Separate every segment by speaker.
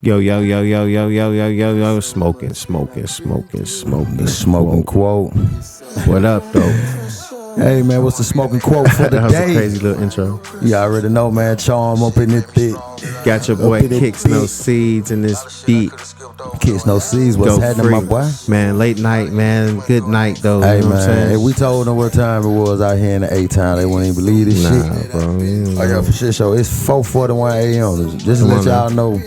Speaker 1: Yo, yo, yo, yo, yo, yo, yo, yo, yo, smoking, smoking, smoking, smoking,
Speaker 2: The smoking quote.
Speaker 1: What up, though?
Speaker 2: Hey man, what's the smoking quote for the
Speaker 1: That was a
Speaker 2: day?
Speaker 1: crazy little intro.
Speaker 2: You already know, man. Charm up in it thick.
Speaker 1: Got your boy Kicks No Seeds in this beat.
Speaker 2: Kicks No Seeds. What's
Speaker 1: Go
Speaker 2: happening,
Speaker 1: free.
Speaker 2: my boy?
Speaker 1: Man, late night, man. Good night, though.
Speaker 2: Hey
Speaker 1: you know what I'm
Speaker 2: man,
Speaker 1: saying?
Speaker 2: if we told them what time it was out here in the A-Town, they wouldn't even believe this
Speaker 1: Nah,
Speaker 2: shit.
Speaker 1: bro.
Speaker 2: Oh yeah, for shit show. It's 4:41 a.m. Just to
Speaker 1: Come
Speaker 2: let
Speaker 1: on,
Speaker 2: y'all know,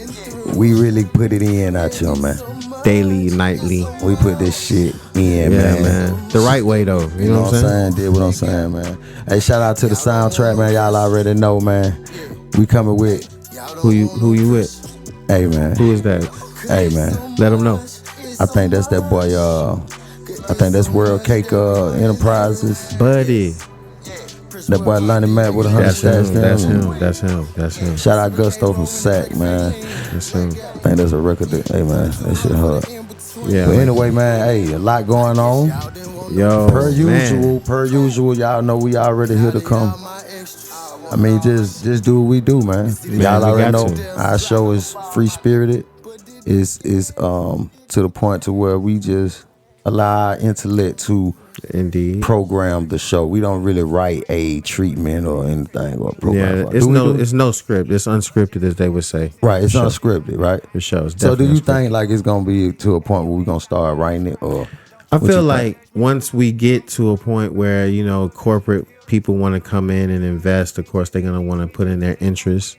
Speaker 2: we really put it in out here, man.
Speaker 1: Daily, nightly.
Speaker 2: We put this shit in,
Speaker 1: Yeah,
Speaker 2: man.
Speaker 1: The right way, though. You know what I'm saying?
Speaker 2: Did what I'm saying, man. Hey, shout out to the soundtrack, man. Y'all already know, man. We coming with.
Speaker 1: Who you with?
Speaker 2: Hey, man.
Speaker 1: Who is that?
Speaker 2: Hey, man.
Speaker 1: Let them know.
Speaker 2: I think that's that boy. I think that's World Cake Enterprises.
Speaker 1: Buddy.
Speaker 2: That boy Lonnie Matt with 100 stats.
Speaker 1: That's him.
Speaker 2: Shout out Gusto from Sac, man.
Speaker 1: That's him.
Speaker 2: I think that's a record. Hey, man, that shit hard.
Speaker 1: Yeah.
Speaker 2: But anyway, man, hey, a lot going on.
Speaker 1: Yo,
Speaker 2: Per
Speaker 1: man.
Speaker 2: usual, y'all know we already here to come. I mean, just do what we do, man. Y'all already know our show is free spirited. Is to the point to where we just allow our intellect to
Speaker 1: Indeed
Speaker 2: program the show. We don't really write a treatment or anything or program.
Speaker 1: Yeah, it's no script. It's unscripted, as they would say.
Speaker 2: Right, it's unscripted, right?
Speaker 1: The show's
Speaker 2: So do you
Speaker 1: unscripted.
Speaker 2: think like it's gonna be to a point where we're gonna start writing it, or
Speaker 1: I
Speaker 2: what
Speaker 1: feel
Speaker 2: you
Speaker 1: like once we get to a point where, you know, corporate people want to come in and invest, of course they're gonna want to put in their interest.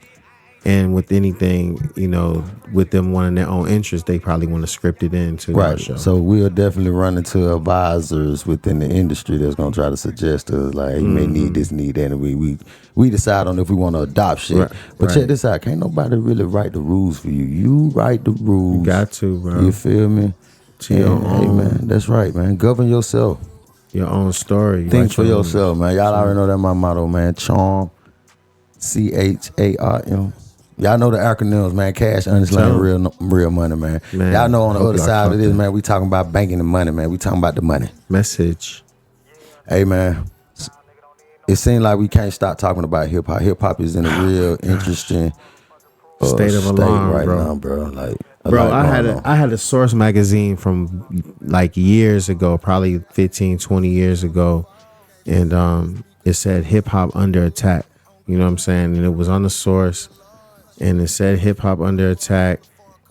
Speaker 1: And with anything, you know, with them wanting their own interest, they probably want to script it into our
Speaker 2: right?
Speaker 1: show.
Speaker 2: So we'll definitely run into advisors within the industry that's gonna try to suggest to us like, hey, you may need this, need that, and we decide on if we want to adopt shit.
Speaker 1: Right,
Speaker 2: But
Speaker 1: right.
Speaker 2: check this out, can't nobody really write the rules for you. You write the rules.
Speaker 1: You got to, bro.
Speaker 2: You feel me?
Speaker 1: To your
Speaker 2: Hey
Speaker 1: own.
Speaker 2: man, that's right, man. Govern yourself.
Speaker 1: Your own story.
Speaker 2: Think
Speaker 1: Write
Speaker 2: for
Speaker 1: your own-
Speaker 2: yourself, man. Y'all already know that my motto, man. Charm, CHARM. Y'all know the acronyms, man. Cash, honestly,
Speaker 1: Tell 'em.
Speaker 2: real money, man.
Speaker 1: Man,
Speaker 2: Y'all know on the
Speaker 1: hope
Speaker 2: other
Speaker 1: y'all
Speaker 2: side of
Speaker 1: caught
Speaker 2: this,
Speaker 1: that.
Speaker 2: man, we talking about banking the money, man. We talking about the money.
Speaker 1: Message.
Speaker 2: Hey, man. It seems like we can't stop talking about hip hop. Hip hop is in a real interesting
Speaker 1: State of alarm,
Speaker 2: right
Speaker 1: bro.
Speaker 2: now, bro. Like,
Speaker 1: Bro, I had a Source magazine from like years ago, probably 15, 20 years ago. And it said hip hop under attack. You know what I'm saying? And it was on the Source and it said hip hop under attack.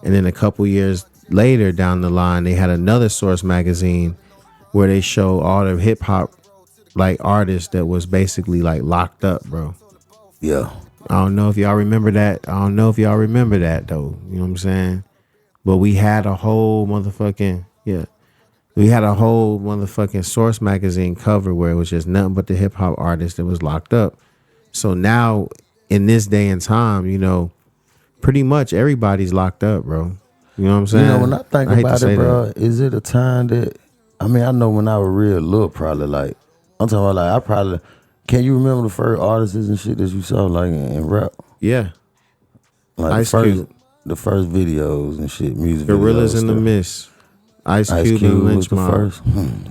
Speaker 1: And then a couple years later down the line, they had another Source magazine where they show all the hip hop like artists that was basically like locked up, bro.
Speaker 2: Yeah.
Speaker 1: I don't know if y'all remember that. I don't know if y'all remember that though. You know what I'm saying? But we had a whole motherfucking Source magazine cover where it was just nothing but the hip hop artist that was locked up. So now in this day and time, you know, pretty much everybody's locked up, bro. You know what I'm saying?
Speaker 2: You know, when I think
Speaker 1: hate to
Speaker 2: about
Speaker 1: say
Speaker 2: it, bro,
Speaker 1: that.
Speaker 2: is it a time that, I mean, I know when I was real little, probably like, I'm talking about like, can you remember the first artists and shit that you saw like in rap?
Speaker 1: Yeah.
Speaker 2: Like
Speaker 1: Ice
Speaker 2: the
Speaker 1: Cube.
Speaker 2: first videos and shit, music
Speaker 1: Gorillas
Speaker 2: videos.
Speaker 1: in the
Speaker 2: stuff.
Speaker 1: Mist. Ice
Speaker 2: Ice
Speaker 1: Cube
Speaker 2: Cube
Speaker 1: and
Speaker 2: was
Speaker 1: Lynch
Speaker 2: the
Speaker 1: Mob.
Speaker 2: first.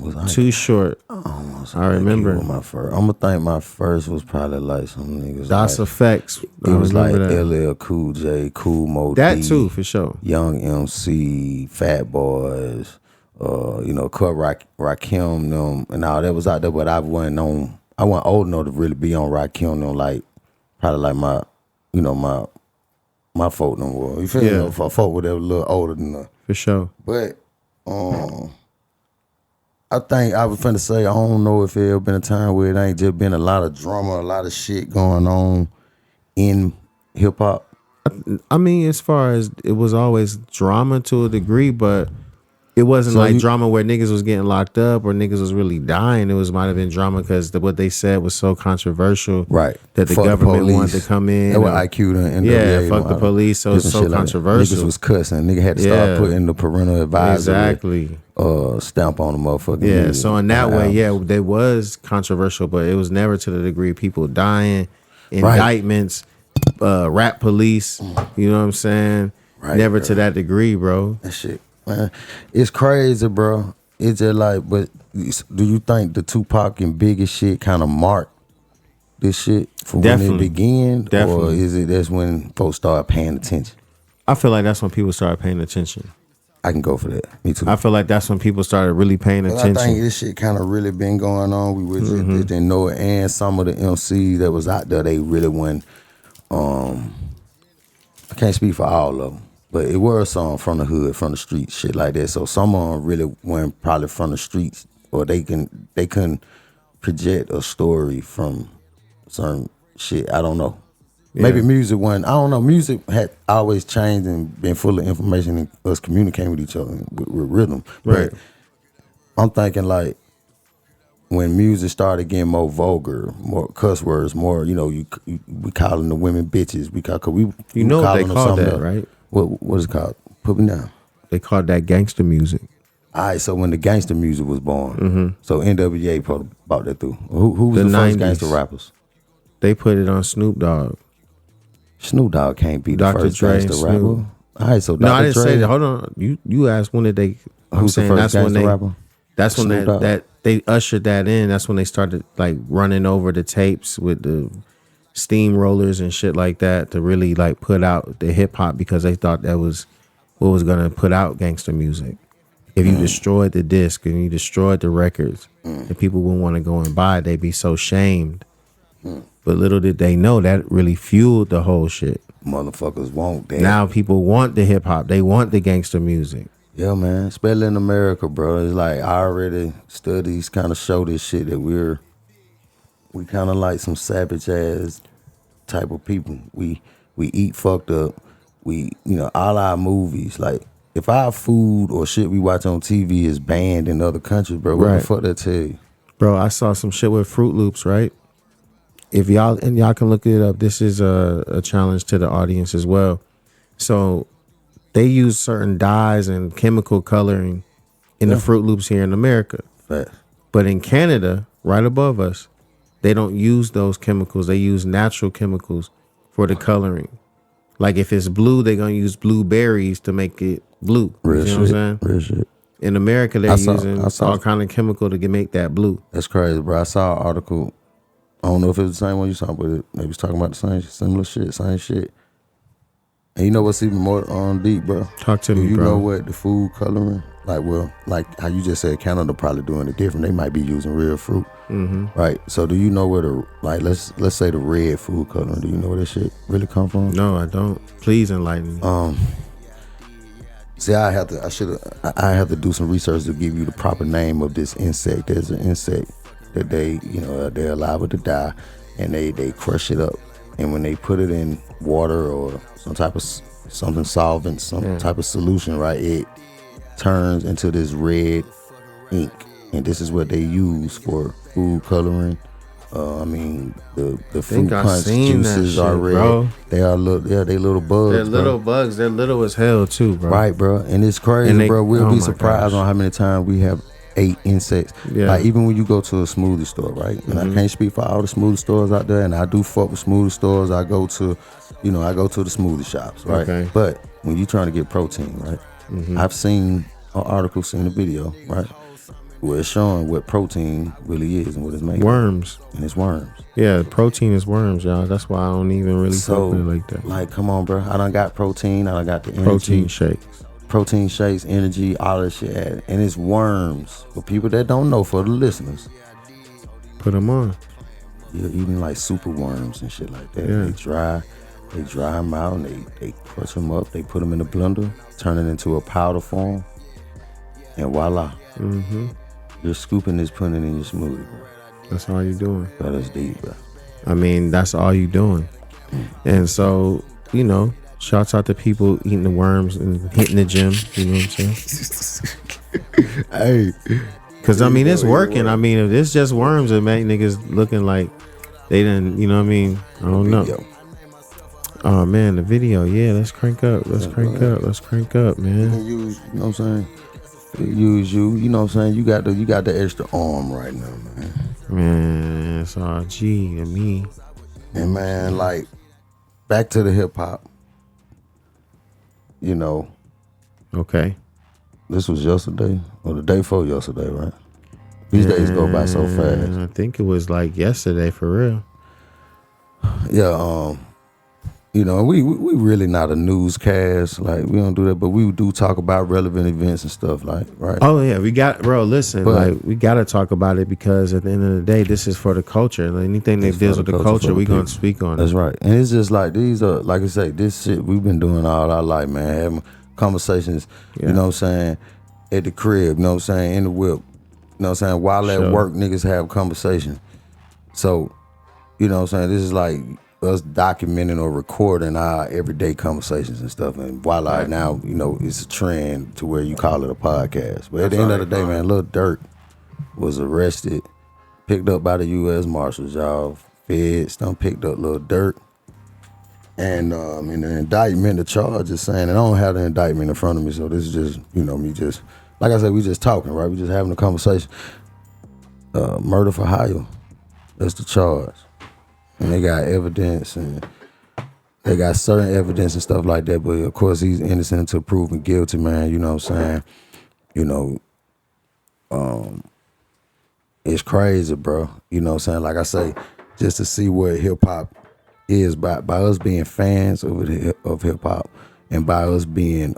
Speaker 2: Was Ice
Speaker 1: Too Short. I remember.
Speaker 2: Cube was my first. I'm gonna think my first was probably like some niggas.
Speaker 1: DOS
Speaker 2: like,
Speaker 1: Effects.
Speaker 2: it was like
Speaker 1: that.
Speaker 2: LL Cool J, Cool Mo
Speaker 1: That
Speaker 2: D,
Speaker 1: too, for sure.
Speaker 2: Young MC, Fat Boys, you know, Cut Rakim, them, and all that was out there, but I wasn't old enough to really be on Rakim, them, like, probably like my folk no more. You feel me?
Speaker 1: Yeah.
Speaker 2: If I folk were a little older than us.
Speaker 1: For sure.
Speaker 2: But, I think I was finna say, I don't know if it ever been a time where it ain't just been a lot of drama, a lot of shit going on in hip hop.
Speaker 1: I mean, as far as it was always drama to a degree, but it wasn't
Speaker 2: So
Speaker 1: like
Speaker 2: you-
Speaker 1: drama where niggas was getting locked up or niggas was really dying. It might have been drama because what they said was so controversial,
Speaker 2: Right.
Speaker 1: That the
Speaker 2: Fuck
Speaker 1: government
Speaker 2: police.
Speaker 1: wanted to come in.
Speaker 2: That was
Speaker 1: or-
Speaker 2: IQ and
Speaker 1: Yeah, fuck the police. So it's so controversial.
Speaker 2: Niggas was cussing. Nigga had to
Speaker 1: Yeah.
Speaker 2: start putting the parental advisory
Speaker 1: Exactly.
Speaker 2: Stamp on the motherfucking
Speaker 1: Yeah.
Speaker 2: music.
Speaker 1: So in that way, yeah, they was controversial, but it was never to the degree people dying, indictments, rap police. You know what I'm saying?
Speaker 2: Right,
Speaker 1: Never
Speaker 2: bro.
Speaker 1: to that degree, bro.
Speaker 2: That shit, man. It's crazy, bro. It's just like, but do you think the Tupac and Biggie shit kind of marked this shit for when it
Speaker 1: Definitely.
Speaker 2: began? Or
Speaker 1: Definitely.
Speaker 2: is it that's when folks start paying attention?
Speaker 1: I feel like that's when people started paying attention.
Speaker 2: I can go for that. Me too.
Speaker 1: I feel like that's when people started really paying attention.
Speaker 2: I think this shit kind of really been going on. We just didn't know it, and some of the MCs that was out there, they really went. I can't speak for all of them, but it was some from the hood, from the streets, shit like that. So some of them really went probably from the streets, or they couldn't project a story from some shit. I don't know. Yeah. Maybe music wasn't. I don't know. Music had always changed and been full of information and us communicating with each other with rhythm.
Speaker 1: Right.
Speaker 2: But I'm thinking like when music started getting more vulgar, more cuss words, more, we calling the women bitches. We what they
Speaker 1: call that, right?
Speaker 2: What is it called? Put me down.
Speaker 1: They called that gangster music.
Speaker 2: All right, so when the gangster music was born, so NWA probably brought that through. Who was the first gangster rappers?
Speaker 1: They put it on Snoop Dogg.
Speaker 2: Snoop Dogg can't be the
Speaker 1: Dr.
Speaker 2: first
Speaker 1: Dre
Speaker 2: gangster rapper. All right, so Dr.
Speaker 1: No, I didn't
Speaker 2: Dre,
Speaker 1: say that. Hold on. You asked when did they?
Speaker 2: Who's the first gangster rapper?
Speaker 1: That's when that they ushered that in. That's when they started like running over the tapes with the steamrollers and shit like that to really like put out the hip hop, because they thought that was what was gonna put out gangster music. If you destroyed the disc and you destroyed the records, and people wouldn't want to go and buy it, they'd be so shamed. But little did they know that really fueled the whole shit.
Speaker 2: Motherfuckers want that.
Speaker 1: Now people want the hip hop. They want the gangster music.
Speaker 2: Yeah, man. Especially in America, bro. It's like I already studies kind of show this shit that we kind of like some savage ass type of people. We eat fucked up. We, all our movies, like if our food or shit we watch on TV is banned in other countries, bro, what the fuck that tell you?
Speaker 1: Bro, I saw some shit with Fruit Loops, right? If y'all can look it up, this is a challenge to the audience as well. So they use certain dyes and chemical coloring in the Fruit Loops here in America. But in Canada, right above us, they don't use those chemicals. They use natural chemicals for the coloring. Like if it's blue, they're going to use blueberries to make it blue.
Speaker 2: Real
Speaker 1: you know
Speaker 2: shit.
Speaker 1: what I'm saying?
Speaker 2: Real shit.
Speaker 1: In America, they're using all kind of chemical to make that blue.
Speaker 2: That's crazy, bro. I saw an article. I don't know if it was the same one you saw, but maybe it's talking about the similar shit, same shit. And you know what's even more deep, bro?
Speaker 1: Talk to me, bro.
Speaker 2: You know what the food coloring, like how you just said Canada probably doing it different. They might be using real fruit, right? So do you know where let's say the red food coloring, do you know where that shit really come from?
Speaker 1: No, I don't. Please enlighten me.
Speaker 2: See, I have to do some research to give you the proper name of this insect. There's an insect that they're liable to die, and they crush it up, and when they put it in water or some type of solvent, type of solution, right, it turns into this red ink, and this is what they use for food coloring. The fruit punch juices are red. Bro. They are they little bugs.
Speaker 1: They're little bugs. They're little as hell too, bro.
Speaker 2: Right, bro. And it's crazy, bro. We'll be surprised on how many times we have ate insects. Yeah. Like even when you go to a smoothie store, right? And I can't speak for all the smoothie stores out there, and I do fuck with smoothie stores. I go to the smoothie shops, right? Okay. But when you're trying to get protein, right? I've seen an article, seen a video, right? Where it's showing what protein really is and what it's made.
Speaker 1: Worms.
Speaker 2: And it's worms.
Speaker 1: Yeah, protein is worms, y'all. That's why I don't even really fuck with it like that.
Speaker 2: Like, come on, bro. I done got protein. I done got the energy.
Speaker 1: Protein shakes,
Speaker 2: energy, all that shit. And it's worms. For people that don't know, for the listeners.
Speaker 1: Put them on.
Speaker 2: You're eating like super worms and shit like that. Yeah. They dry them out and they crush them up. They put them in a blender, turn it into a powder form. And voila. You're scooping this, putting it in your smoothie, bro.
Speaker 1: That's all you're doing.
Speaker 2: Bro, that's deep, bro.
Speaker 1: I mean, that's all you're doing. And so, shouts out to people eating the worms and hitting the gym. You know what I'm saying?
Speaker 2: Hey.
Speaker 1: Because, it's working. If it's just worms, it make niggas looking like they didn't, you know what I mean? I don't know. Oh, man, the video. Yeah, let's crank up. Let's crank up, man.
Speaker 2: You know what I'm saying? Use you know what I'm saying? You got the extra arm right now, man.
Speaker 1: Man, it's all G to me.
Speaker 2: And man, like, back to the hip hop.
Speaker 1: Okay.
Speaker 2: This was yesterday or the day before yesterday, right? These days go by so fast.
Speaker 1: I think it was like yesterday for real.
Speaker 2: Yeah, You know, we really not a newscast. Like, we don't do that, but we do talk about relevant events and stuff, like, right?
Speaker 1: Oh yeah, we got, bro. Listen, like, we got to talk about it because at the end of the day, this is for the culture. Like, anything that deals with the culture, we gonna speak on.
Speaker 2: That's right. And it's just like, these are, like I say, this shit we've been doing all our life, man. Having conversations, you know what I'm saying, at the crib, you know what I'm saying, in the whip, you know what I'm saying, while at work, niggas have conversations. So, you know what I'm saying, this is like us documenting or recording our everyday conversations and stuff. And voila, now, you know, it's a trend to where you call it a podcast. But at the end of the day, man, Lil Durk was arrested, picked up by the U.S. Marshals, y'all. Feds done picked up Lil Durk. And in the indictment, the charge is saying, and I don't have the indictment in front of me, so this is just, you know, me just, like I said, we just talking, right? We just having a conversation. Murder for hire. That's the charge. And they got evidence, and they got certain evidence and stuff like that. But of course, he's innocent until proven guilty, man. You know what I'm saying? You know, it's crazy, bro. You know what I'm saying? Like I say, just to see where hip hop is by us being fans of hip hop, and by us being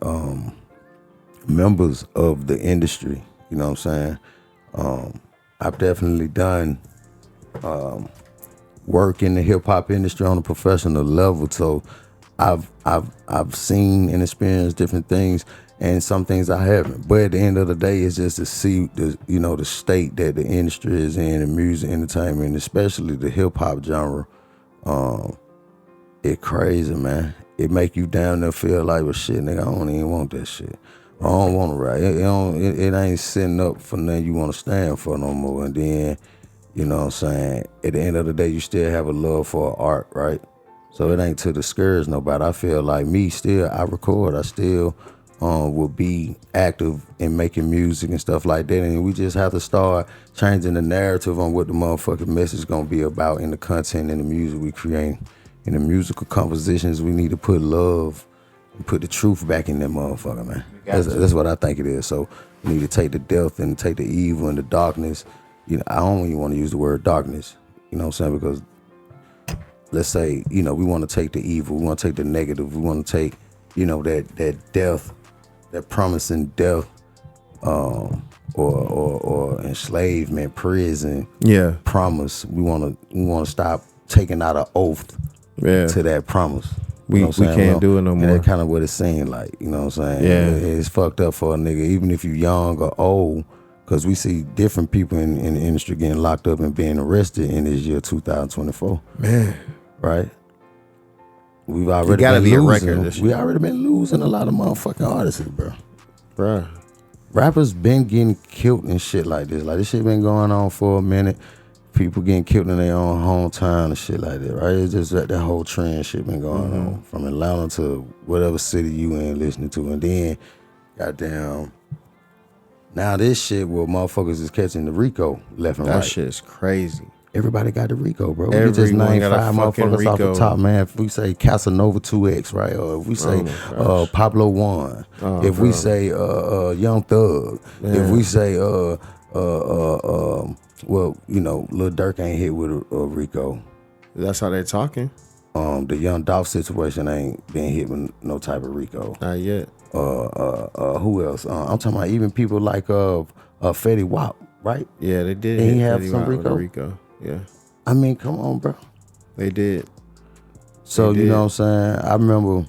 Speaker 2: members of the industry. You know what I'm saying? I've definitely done work in the hip hop industry on a professional level, so I've seen and experienced different things, and some things I haven't. But at the end of the day, it's just to see the state that the industry is in music, entertainment, especially the hip hop genre. It crazy, man. It make you down there feel like, well, shit, nigga, I don't even want that shit. I don't want to rap. It ain't sitting up for nothing you want to stand for no more. And then, you know what I'm saying, at the end of the day, you still have a love for art, right? So it ain't to discourage nobody. I feel like me still, I record. I still will be active in making music and stuff like that. And we just have to start changing the narrative on what the motherfucking message is going to be about in the content and the music we create. In the musical compositions, we need to put love and put the truth back in that motherfucker, man. That's what I think it is. So we need to take the death and take the evil and the darkness. You know, I don't even want to use the word darkness, you know what I'm saying? Because let's say, you know, we want to take the evil, we want to take the negative, we want to take, you know, that death, that promising death, or enslavement, prison, promise. We want to stop taking out an oath to that promise.
Speaker 1: We can't do it no more.
Speaker 2: And that's kind of what it's saying, like, you know what I'm saying? Yeah. It's fucked up for a nigga, even if you young or old, because we see different people in the industry getting locked up and being arrested in this year 2024.
Speaker 1: Man.
Speaker 2: Right? We've already been losing. We already been losing a lot of motherfucking artists, bro.
Speaker 1: Bruh.
Speaker 2: Rappers been getting killed and shit like this. Like, this shit been going on for a minute. People getting killed in their own hometown and shit like that, right? It's just that whole trend shit been going on from Atlanta to whatever city you in listening to. And then, goddamn, now this shit where motherfuckers is catching the RICO left and right.
Speaker 1: That shit's crazy.
Speaker 2: Everybody got the RICO, bro. We just name 5 motherfuckers RICO off the top, man. If we say Casanova 2X, right? Or if we say Pablo 1. If we say Young Thug. If we say well, you know, Lil Durk ain't hit with a RICO.
Speaker 1: That's how they talking.
Speaker 2: The Young Dolph situation ain't been hit with no type of RICO.
Speaker 1: Not yet.
Speaker 2: Who else? I'm talking about even people like Fetty Wap, right?
Speaker 1: Yeah, they did.
Speaker 2: Did he have some RICO?
Speaker 1: Yeah.
Speaker 2: I mean, come on, bro.
Speaker 1: They did.
Speaker 2: So, you know what I'm saying? I remember,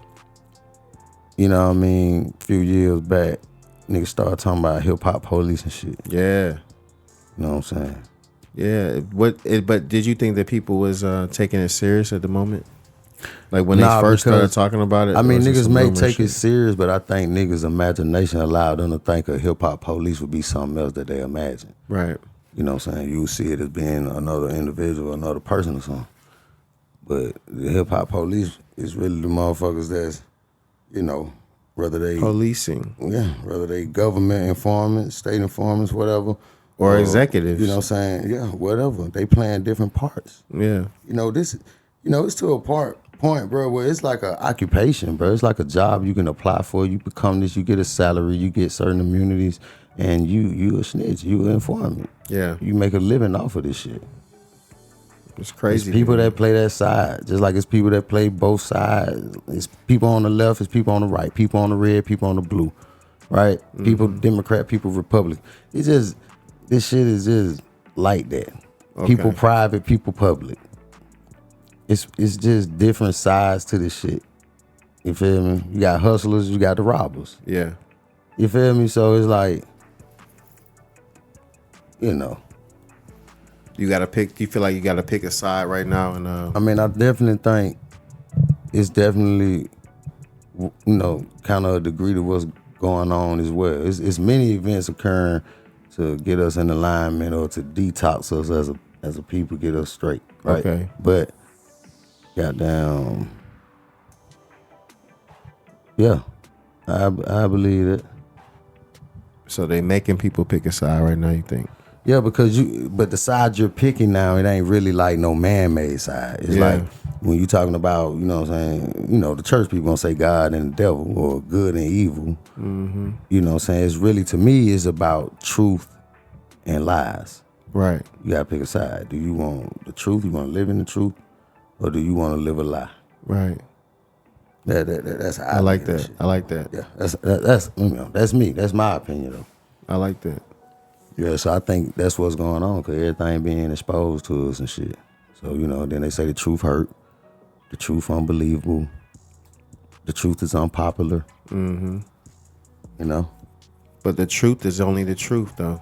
Speaker 2: you know what I mean, a few years back, niggas started talking about hip hop police and shit.
Speaker 1: Yeah.
Speaker 2: You know what I'm saying?
Speaker 1: Yeah. But did you think that people was taking it serious at the moment? Like when they first started talking about it?
Speaker 2: I mean, niggas may take it serious, but I think niggas' imagination allowed them to think a hip hop police would be something else that they imagine.
Speaker 1: Right.
Speaker 2: You know what I'm saying? You would see it as being another individual, another person or something. But the hip hop police is really the motherfuckers that's, you know, whether they
Speaker 1: policing.
Speaker 2: Yeah, whether they government informants, state informants, whatever.
Speaker 1: Or executives.
Speaker 2: You know what I'm saying? Yeah, whatever. They playing different parts.
Speaker 1: Yeah.
Speaker 2: You know, it's to a point, bro, where it's like an occupation, bro. It's like a job you can apply for. You become this, you get a salary, you get certain immunities, and you a snitch, you an informant.
Speaker 1: Yeah.
Speaker 2: You make a living off of this shit.
Speaker 1: It's crazy.
Speaker 2: It's people that play that side, just like it's people that play both sides. It's people on the left, it's people on the right, people on the red, people on the blue, right? People Democrat, people Republican. It's just, this shit is just like that.
Speaker 1: Okay.
Speaker 2: People private, people public. It's just different sides to this shit. You feel me? You got hustlers, you got the robbers.
Speaker 1: Yeah.
Speaker 2: You feel me? So it's like, you know.
Speaker 1: You gotta pick. You feel like you gotta pick a side right now, and
Speaker 2: I mean, I definitely think it's definitely, you know, kind of a degree to what's going on as well. It's many events occurring to get us in alignment or to detox us as a people, get us straight, right?
Speaker 1: Okay.
Speaker 2: But goddamn, yeah, I believe it.
Speaker 1: So they making people pick a side right now, you think?
Speaker 2: Yeah, because but the side you're picking now, it ain't really like no man-made side. It's like when you talking about, you know what I'm saying, you know, the church people gonna say God and the devil or good and evil. Mm-hmm. You know what I'm saying? It's really, to me, it's about truth and lies.
Speaker 1: Right.
Speaker 2: You gotta pick a side. Do you want the truth? You want to live in the truth, or do you want to live a lie?
Speaker 1: Right.
Speaker 2: That's how
Speaker 1: I like that. I like that.
Speaker 2: Yeah, that's you know, that's me. That's my opinion though.
Speaker 1: I like that.
Speaker 2: Yeah, so I think that's what's going on, because everything being exposed to us and shit. So, you know, then they say the truth hurt, the truth unbelievable, the truth is unpopular. Mm-hmm. You know?
Speaker 1: But the truth is only the truth, though.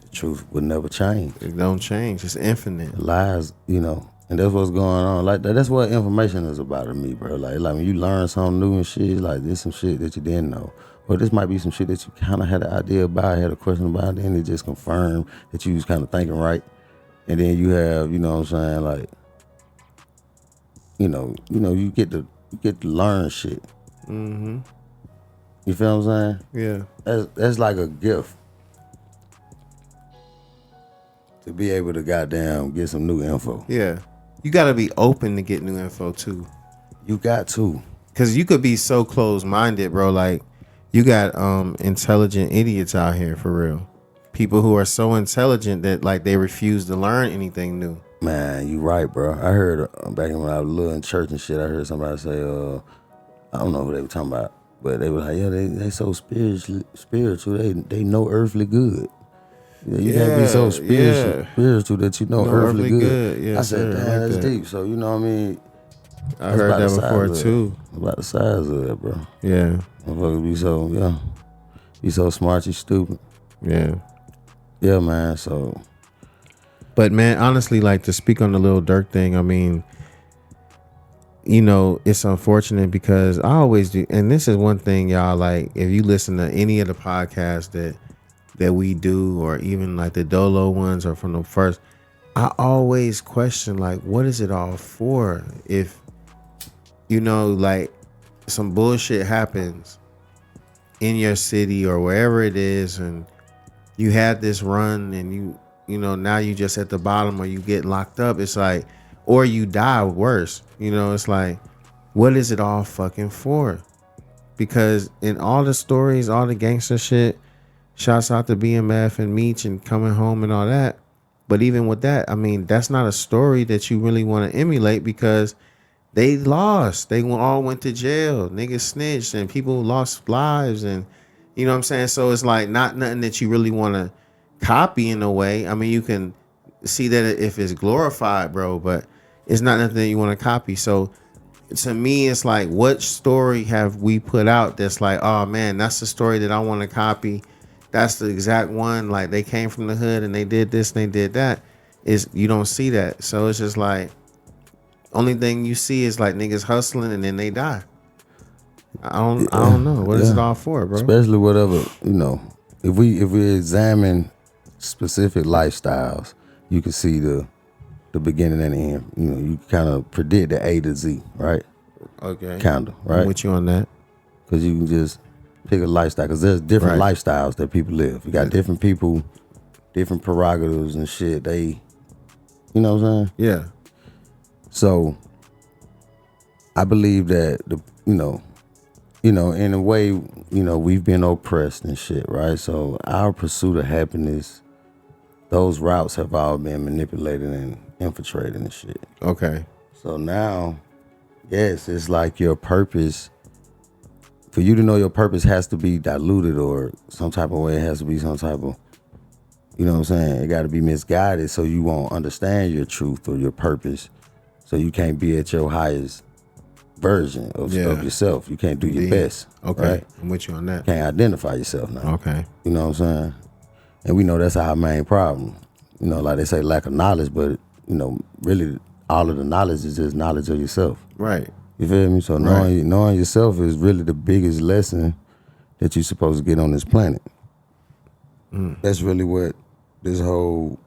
Speaker 2: The truth would never change.
Speaker 1: It don't change. It's infinite.
Speaker 2: The lies, you know, and that's what's going on. Like, that's what information is about to me, bro. Like when you learn something new and shit, like there's some shit that you didn't know. Or this might be some shit that you kind of had an idea about, had a question about, and it just confirmed that you was kind of thinking right. And then you have, you know what I'm saying, like, you know, you get to learn shit. Mm-hmm. You feel what I'm saying?
Speaker 1: Yeah.
Speaker 2: That's like a gift to be able to goddamn get some new info.
Speaker 1: Yeah. You got to be open to get new info too.
Speaker 2: You got to.
Speaker 1: Because you could be so closed-minded, bro. Like, you got intelligent idiots out here, for real. People who are so intelligent that, like, they refuse to learn anything new.
Speaker 2: Man, you right, bro. I heard back when I was little in church and shit, I heard somebody say, I don't know who they were talking about, but they were like, yeah, they so spiritual. They know earthly good. Yeah, you can't be so spiritual that you know earthly good.
Speaker 1: Yeah,
Speaker 2: I said, damn, that's deep. So, you know what I mean?
Speaker 1: I heard that before, too.
Speaker 2: About the size of that, bro.
Speaker 1: Yeah.
Speaker 2: Motherfuckers be so smart, you stupid.
Speaker 1: Yeah.
Speaker 2: Yeah, man, so.
Speaker 1: But, man, honestly, like, to speak on the Lil Durk thing, I mean, you know, it's unfortunate because I always do, and this is one thing, y'all, like, if you listen to any of the podcasts that we do, or even like the Dolo ones or from the first, I always question, like, what is it all for? If, you know, like, some bullshit happens in your city or wherever it is, and you had this run and you know, now you just at the bottom or you get locked up, it's like, or you die worse, you know, it's like, what is it all fucking for? Because in all the stories, all the gangster shit, shouts out to BMF and Meech and coming home and all that, but even with that, I mean, that's not a story that you really want to emulate, because they lost. They all went to jail. Niggas snitched and people lost lives, and you know what I'm saying? So it's like not nothing that you really want to copy in a way. I mean, you can see that if it's glorified, bro, but it's not nothing that you want to copy. So to me, it's like, what story have we put out that's like, oh man, that's the story that I want to copy. That's the exact one. Like, they came from the hood and they did this and they did that. Is you don't see that. So it's just like, only thing you see is like niggas hustling and then they die. I don't know. What is it all for, bro?
Speaker 2: Especially whatever, you know, if we examine specific lifestyles, you can see the beginning and the end. You know, you kind of predict the A to Z, right?
Speaker 1: Okay.
Speaker 2: Kind of, right?
Speaker 1: I'm with you on that.
Speaker 2: Because you can just pick a lifestyle, because there's different lifestyles that people live. You got different people, different prerogatives and shit. They, you know what I'm saying?
Speaker 1: Yeah.
Speaker 2: So I believe that you know, in a way, you know, we've been oppressed and shit, right? So our pursuit of happiness, those routes have all been manipulated infiltrating and shit.
Speaker 1: Okay.
Speaker 2: So now, yes, it's like your purpose. For you to know your purpose has to be diluted or some type of way. It has to be some type of, you know what I'm saying? It got to be misguided so you won't understand your truth or your purpose. So you can't be at your highest version of yourself. You can't do your best.
Speaker 1: Okay.
Speaker 2: Right?
Speaker 1: I'm with you on that.
Speaker 2: Can't identify yourself now.
Speaker 1: Okay.
Speaker 2: You know what I'm saying? And we know that's our main problem. You know, like they say, lack of knowledge, but, you know, really all of the knowledge is just knowledge of yourself.
Speaker 1: Right.
Speaker 2: You feel me? So knowing yourself is really the biggest lesson that you're supposed to get on this planet. That's really what this whole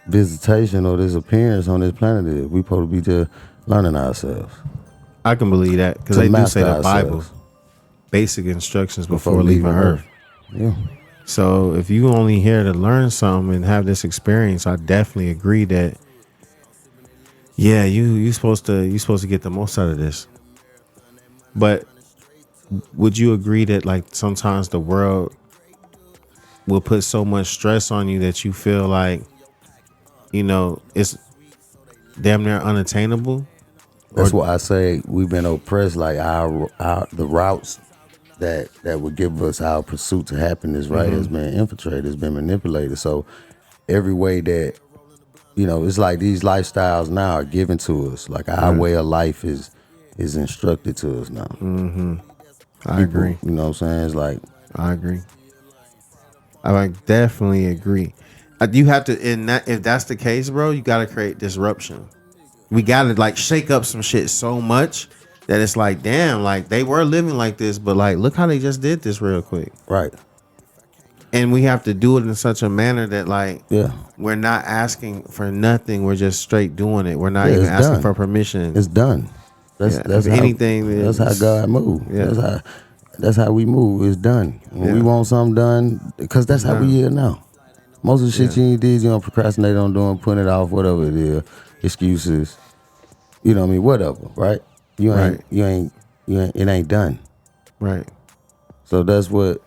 Speaker 2: visitation or this appearance on this planet is. We supposed to be just learning ourselves.
Speaker 1: I can believe that because they do say the Bible, basic instructions before leaving Earth.
Speaker 2: Yeah.
Speaker 1: So if you only here to learn something and have this experience, I definitely agree that you supposed to get the most out of this. But would you agree that like sometimes the world will put so much stress on you that you feel like, you know, it's damn near unattainable?
Speaker 2: That's why I say we've been oppressed. Like the routes that would give us our pursuit to happiness, right, has been infiltrated, has been manipulated. So every way that, you know, it's like these lifestyles now are given to us. Like our way of life is instructed to us now.
Speaker 1: I agree.
Speaker 2: You know what I'm saying? It's like
Speaker 1: I agree. I like definitely agree. You have to, if that's the case, bro, you got to create disruption. We got to like shake up some shit so much that it's like, damn, like they were living like this, but like, look how they just did this real quick.
Speaker 2: Right.
Speaker 1: And we have to do it in such a manner that like, we're not asking for nothing. We're just straight doing it. We're not even asking for permission.
Speaker 2: It's done. That's how,
Speaker 1: anything.
Speaker 2: That's how God moves.
Speaker 1: Yeah.
Speaker 2: That's how we move. It's done. When we want something done, because that's how we are now. Most of the shit you ain't did, you don't procrastinate on doing, putting it off, whatever it is, excuses. You know what I mean? Whatever, right? It ain't done.
Speaker 1: Right.
Speaker 2: So that's what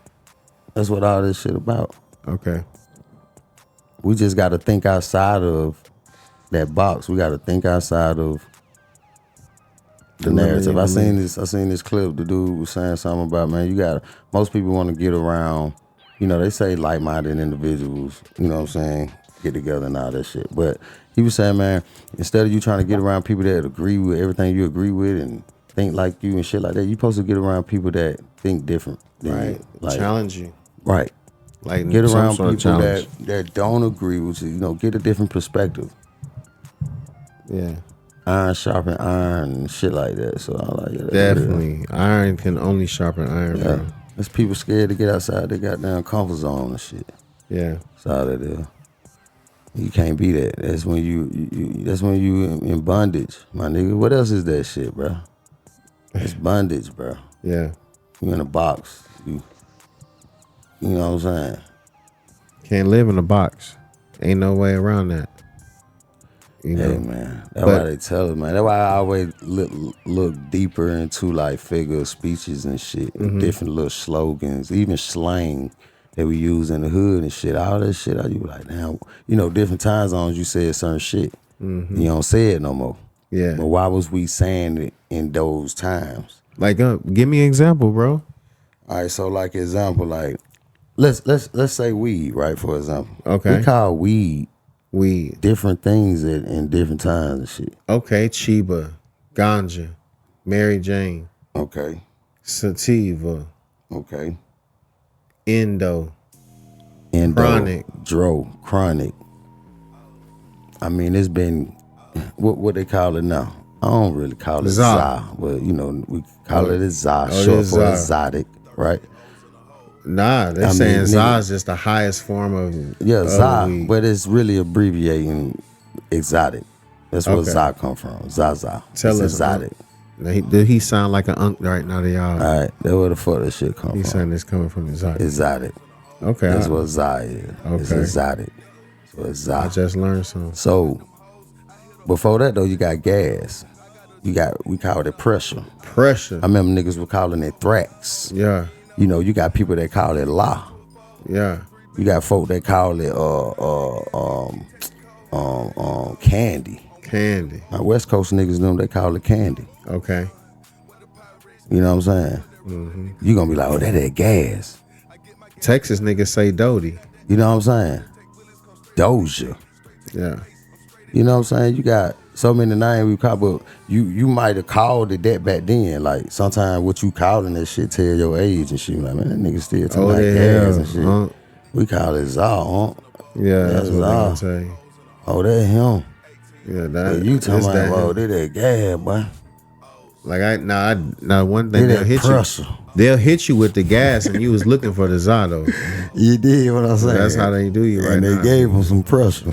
Speaker 2: all this shit about.
Speaker 1: Okay.
Speaker 2: We just got to think outside of that box. We got to think outside of the narrative. I seen this clip. The dude was saying something about, man, most people want to get around, you know, they say like-minded individuals, you know what I'm saying, get together and all that shit. But he was saying, man, instead of you trying to get around people that agree with everything you agree with and think like you and shit like that, you supposed to get around people that think different.
Speaker 1: Right.
Speaker 2: Like,
Speaker 1: challenge you.
Speaker 2: Right.
Speaker 1: Like
Speaker 2: get around people that don't agree with you, you know, get a different perspective.
Speaker 1: Yeah.
Speaker 2: Iron sharpen iron and shit like that. So I like it.
Speaker 1: Definitely. Iron can only sharpen iron, bro.
Speaker 2: There's people scared to get outside their goddamn comfort zone and shit.
Speaker 1: Yeah.
Speaker 2: That's all that is. You can't be that. That's when that's when you in bondage, my nigga. What else is that shit, bro? It's bondage, bro.
Speaker 1: Yeah.
Speaker 2: You in a box. You know what I'm saying?
Speaker 1: Can't live in a box. Ain't no way around that. You know?
Speaker 2: Hey, man. That's why they tell us, man. That's why I always look deeper into like figure of speeches and shit, and different little slogans, even slang that we use in the hood and shit. All that shit, you like, damn, you know, different time zones you said certain shit. You don't say it no more.
Speaker 1: Yeah.
Speaker 2: But why was we saying it in those times?
Speaker 1: Like, give me an example, bro.
Speaker 2: All right, so like example, like let's say weed, right? For example,
Speaker 1: okay,
Speaker 2: we call weed different things in different times and shit.
Speaker 1: Okay, Chiba, ganja, Mary Jane.
Speaker 2: Okay,
Speaker 1: sativa.
Speaker 2: Okay,
Speaker 1: endo,
Speaker 2: chronic, chronic. I mean, it's been what they call it now. I don't really call it za, but you know we call it za, short for exotic, right?
Speaker 1: Nah, they're saying za is just the highest form of
Speaker 2: za,
Speaker 1: weed.
Speaker 2: But it's really abbreviating exotic. That's where za come from. Zaza.
Speaker 1: Tell us
Speaker 2: exotic.
Speaker 1: Did he sound like an unk right now to y'all?
Speaker 2: All right, that's where the fuck that shit come from.
Speaker 1: He's saying it's coming from exotic.
Speaker 2: Exotic.
Speaker 1: Okay,
Speaker 2: that's what za is. Okay, it's exotic. So it's za.
Speaker 1: I just learned something.
Speaker 2: So before that though, you got gas. We call it pressure.
Speaker 1: Pressure.
Speaker 2: I remember niggas were calling it thrax.
Speaker 1: Yeah.
Speaker 2: You know, you got people that call it la.
Speaker 1: Yeah.
Speaker 2: You got folk that call it candy.
Speaker 1: Candy.
Speaker 2: Now, West Coast niggas, them, they call it candy.
Speaker 1: Okay.
Speaker 2: You know what I'm saying?
Speaker 1: Mm-hmm.
Speaker 2: You gonna be like, oh, that gas.
Speaker 1: Texas niggas say Dodie.
Speaker 2: You know what I'm saying? Doja.
Speaker 1: Yeah.
Speaker 2: You know what I'm saying? You got so many names we call, but you might have called it that back then. Like sometimes what you calling that shit tell your age and shit. Like, man, that nigga still talking about gas and shit. We call it Zal,
Speaker 1: Yeah, that's what I'm gonna tell you.
Speaker 2: Oh, that him.
Speaker 1: Yeah,
Speaker 2: that. But you talking about, oh, that gas, boy.
Speaker 1: Like now one thing they'll hit you with the gas and you was looking for the Zato.
Speaker 2: You did what I'm saying.
Speaker 1: That's how they do you right now.
Speaker 2: And they gave him some pressure.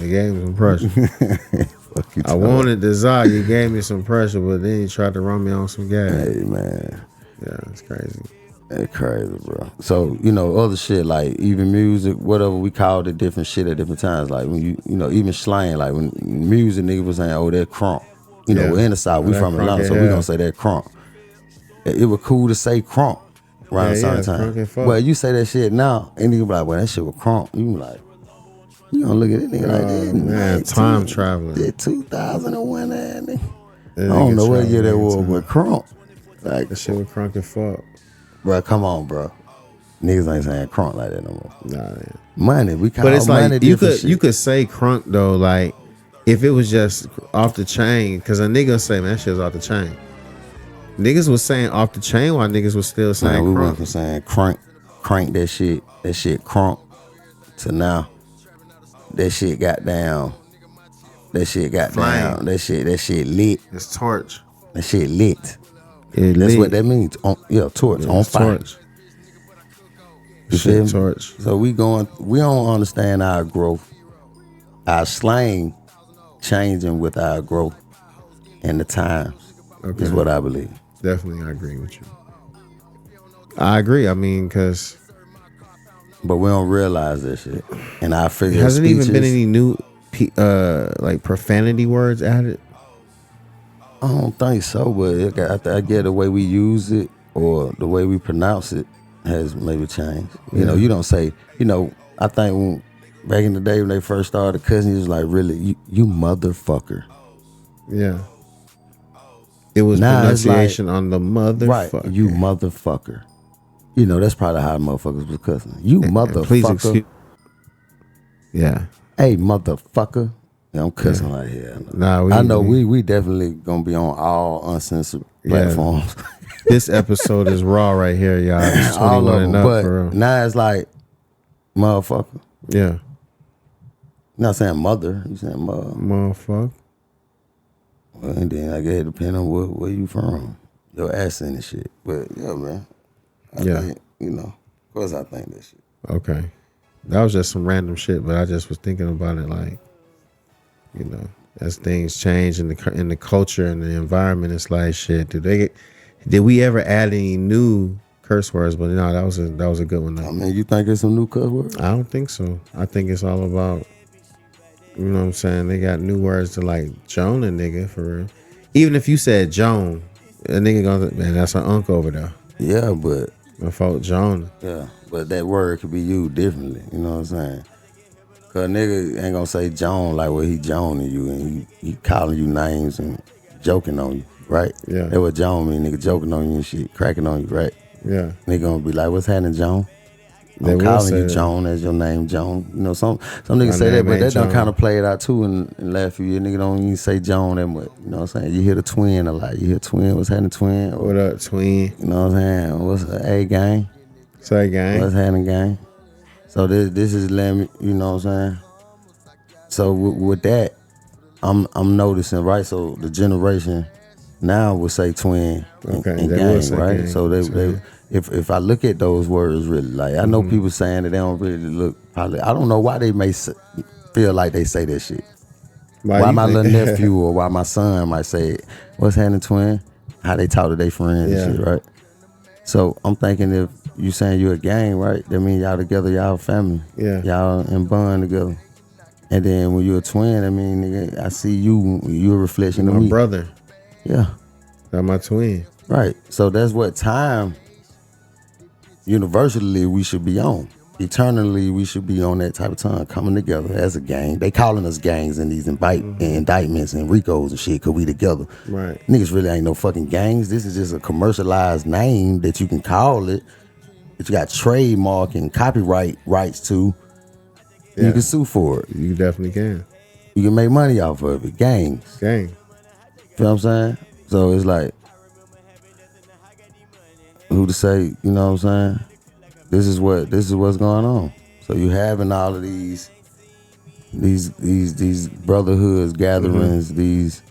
Speaker 1: I wanted the Zato, you gave me some pressure, but then you tried to run me on some gas.
Speaker 2: Hey man.
Speaker 1: Yeah, it's crazy.
Speaker 2: That's crazy, bro. So, other shit like even music, whatever we called it different shit at different times. Like when you even slang, like when music niggas was saying, oh, that crunk. We're in the South, we from Atlanta, so we gonna say that crunk. It was cool to say crunk around the certain time. Well, you say that shit now, and nigga be like, well, that shit was crunk. You be like, you gonna look at that nigga like that.
Speaker 1: Man, time traveling.
Speaker 2: That 2001 that nigga. I don't know what year that was, but crunk. Like,
Speaker 1: that shit was crunk and fuck.
Speaker 2: Bro, come on, bro. Niggas ain't saying crunk like that no more.
Speaker 1: Nah, man.
Speaker 2: Money, we call
Speaker 1: it money. But it's like
Speaker 2: you
Speaker 1: could say crunk though, like if it was just off the chain, because a nigga say, man, that shit was off the chain. Niggas was saying off the chain while niggas was still saying
Speaker 2: we
Speaker 1: crunk.
Speaker 2: went from saying crank that shit crunk, to now that shit got down. That shit got
Speaker 1: Flame.
Speaker 2: down. That shit lit.
Speaker 1: It's torch.
Speaker 2: That shit lit.
Speaker 1: That's
Speaker 2: lit. What that means. Torch. On fire.
Speaker 1: Torch.
Speaker 2: You feel me?
Speaker 1: Torch.
Speaker 2: So we don't understand our growth. Our slang changing with our growth and the times is what I believe.
Speaker 1: Definitely, I agree with you. I agree. I mean, because...
Speaker 2: But we don't realize that shit. And I figure
Speaker 1: hasn't even been any new like profanity words added.
Speaker 2: I don't think so, but I get the way we use it or the way we pronounce it has maybe changed. You know, you don't say, I think when, back in the day when they first started cussing, it was like, really, you motherfucker.
Speaker 1: Yeah. It was now pronunciation like, on the motherfucker.
Speaker 2: Right, you motherfucker. That's probably how motherfuckers was cussing. You motherfucker. Please excuse.
Speaker 1: Yeah.
Speaker 2: Hey, motherfucker. I'm cussing like hell.
Speaker 1: Nah,
Speaker 2: I know we definitely gonna be on all uncensored platforms.
Speaker 1: This episode is raw right here, y'all. It's 21 and up,
Speaker 2: but
Speaker 1: for real.
Speaker 2: Now it's like motherfucker.
Speaker 1: Yeah.
Speaker 2: You're not saying mother, you saying
Speaker 1: motherfucker.
Speaker 2: Well, and then I guess it depends on where you from, your accent and shit. But yeah, man. I think, of course I think that shit.
Speaker 1: Okay. That was just some random shit, but I just was thinking about it like, as things change in the culture and the environment, it's like shit. Did we ever add any new curse words? But no, that was a good one though.
Speaker 2: I mean, you think it's some new curse words?
Speaker 1: I don't think so. I think it's all about, you know what I'm saying? They got new words to like Joan a nigga for real. Even if you said Joan, a nigga gonna, man, that's an uncle over there.
Speaker 2: Yeah, but
Speaker 1: my fault, Joan.
Speaker 2: Yeah, but that word could be used differently. You know what I'm saying? Cause a nigga ain't gonna say Joan like what he joning you and he calling you names and joking on you, right?
Speaker 1: Yeah.
Speaker 2: That what Joan mean, nigga joking on you and shit, cracking on you, right?
Speaker 1: Yeah.
Speaker 2: Nigga gonna be like, what's happening, Joan? I'm calling you Joan as your name, Joan. Some niggas say that, but that don't kind of play it out too in the last few years. Nigga don't even say Joan that much. You know what I'm saying? You hear the twin a lot. You hear twin, what's happening, twin?
Speaker 1: What up, twin?
Speaker 2: You know what I'm saying? What's A gang?
Speaker 1: Say gang.
Speaker 2: What's happening, gang? So this is letting me, you know what I'm saying? So with that, I'm noticing, right? So the generation now will say twin and gang, right? Gang. So they if I look at those words really, like I know people saying that they don't really look probably. I don't know why they may feel like they say that shit. Why my little nephew or why my son might say, "What's happening, twin?" How they talk to their friends and shit, right? So I'm thinking if you saying you a gang, right? That means y'all together, y'all family.
Speaker 1: Yeah.
Speaker 2: Y'all in bond together. And then when you're a twin, I mean, nigga, I see you a reflection of me.
Speaker 1: My brother.
Speaker 2: Yeah.
Speaker 1: That's my twin.
Speaker 2: Right. So that's what time universally we should be on. eternally we should be on that type of time, coming together as a gang. They calling us gangs in these indictments and RICOs and shit, cause we together.
Speaker 1: Right.
Speaker 2: Niggas really ain't no fucking gangs. This is just a commercialized name that you can call it, that you got trademark and copyright rights to. Yeah. You can sue for it.
Speaker 1: You definitely can.
Speaker 2: You can make money off of it. Gangs.
Speaker 1: Gang.
Speaker 2: You know what I'm saying? So it's like, who to say, you know what I'm saying? This is what's going on. So you having all of these brotherhoods, gatherings, these,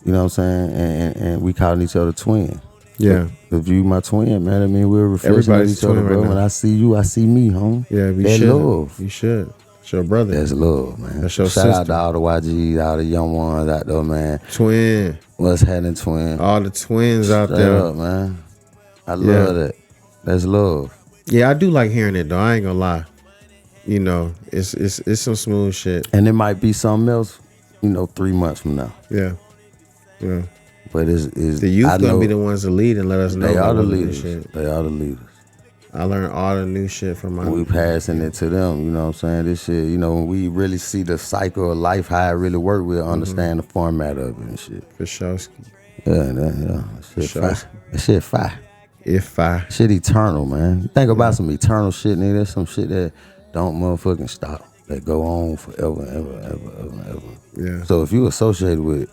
Speaker 2: you know what I'm saying? And we calling each other twin.
Speaker 1: Yeah.
Speaker 2: If you my twin, man, I mean we're refreshing each other, bro.
Speaker 1: Right
Speaker 2: when I see you, I see me, home.
Speaker 1: Yeah, we
Speaker 2: should. Love.
Speaker 1: You should. It's your brother.
Speaker 2: That's love, man.
Speaker 1: That's your
Speaker 2: Shout
Speaker 1: sister.
Speaker 2: out to all the YGs, all the young ones out there, man.
Speaker 1: Twin.
Speaker 2: What's happening, twin?
Speaker 1: All the twins out
Speaker 2: Straight
Speaker 1: there.
Speaker 2: up, man. I love that. That's love.
Speaker 1: Yeah, I do like hearing it though. I ain't gonna lie. You know, it's some smooth shit.
Speaker 2: And it might be something else, 3 months from now.
Speaker 1: Yeah. Yeah.
Speaker 2: But it's
Speaker 1: the youth gonna be the ones to lead and let us know.
Speaker 2: They are the leaders. They are the leaders.
Speaker 1: I learned all the new shit from my.
Speaker 2: We passing it to them. You know what I'm saying? This shit. When we really see the cycle of life, how it really work, we'll understand the format of it and shit.
Speaker 1: For sure.
Speaker 2: Yeah. That shit fire. That shit fire. Shit eternal, man. You think about some eternal shit, nigga. There's some shit that don't motherfucking stop. That go on forever, ever.
Speaker 1: Yeah.
Speaker 2: So if you associated with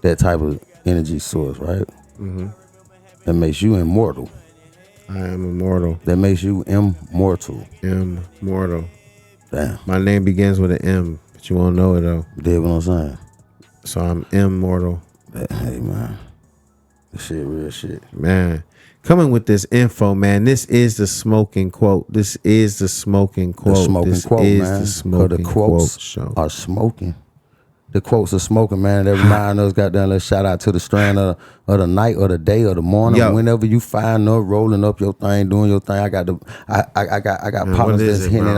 Speaker 2: that type of energy source, right?
Speaker 1: Mm-hmm.
Speaker 2: That makes you immortal.
Speaker 1: I am immortal.
Speaker 2: That makes you immortal.
Speaker 1: Immortal.
Speaker 2: Damn.
Speaker 1: My name begins with an M, but you won't know it though.
Speaker 2: Dig what I'm saying?
Speaker 1: So I'm immortal.
Speaker 2: Hey, man. This shit real shit.
Speaker 1: Man. Coming with this info, man. This is the smoking quote. This is the smoking quote.
Speaker 2: The smoking
Speaker 1: this
Speaker 2: quote,
Speaker 1: is
Speaker 2: man.
Speaker 1: The smoking
Speaker 2: the quotes
Speaker 1: quote show.
Speaker 2: Are smoking. The quotes are smoking, man. That remind us, goddamn, let's shout out to the strand of the night or the day or the morning. Yo. Whenever you find up, rolling up your thing, doing your thing. I got partners that's hitting it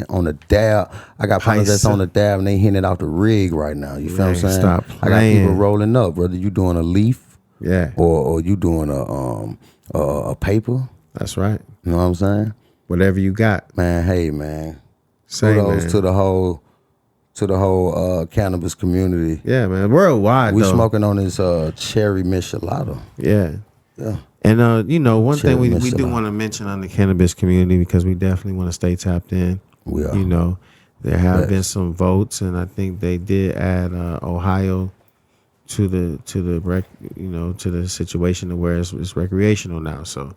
Speaker 2: on the dab. I got partners that's on the dab and they hitting it off the rig right now. You feel what I'm saying?
Speaker 1: Stop
Speaker 2: I got people rolling up, whether you doing a leaf, or you doing a paper.
Speaker 1: That's right.
Speaker 2: You know what I'm saying?
Speaker 1: Whatever you got,
Speaker 2: man. Hey, man.
Speaker 1: Kudos
Speaker 2: to the whole cannabis community.
Speaker 1: Yeah, man. Worldwide,
Speaker 2: we smoking on this cherry michelada.
Speaker 1: Yeah. And one thing we do want to mention on the cannabis community, because we definitely want to stay tapped in.
Speaker 2: We are.
Speaker 1: There have been some votes, and I think they did add Ohio to the situation to where it's recreational now. So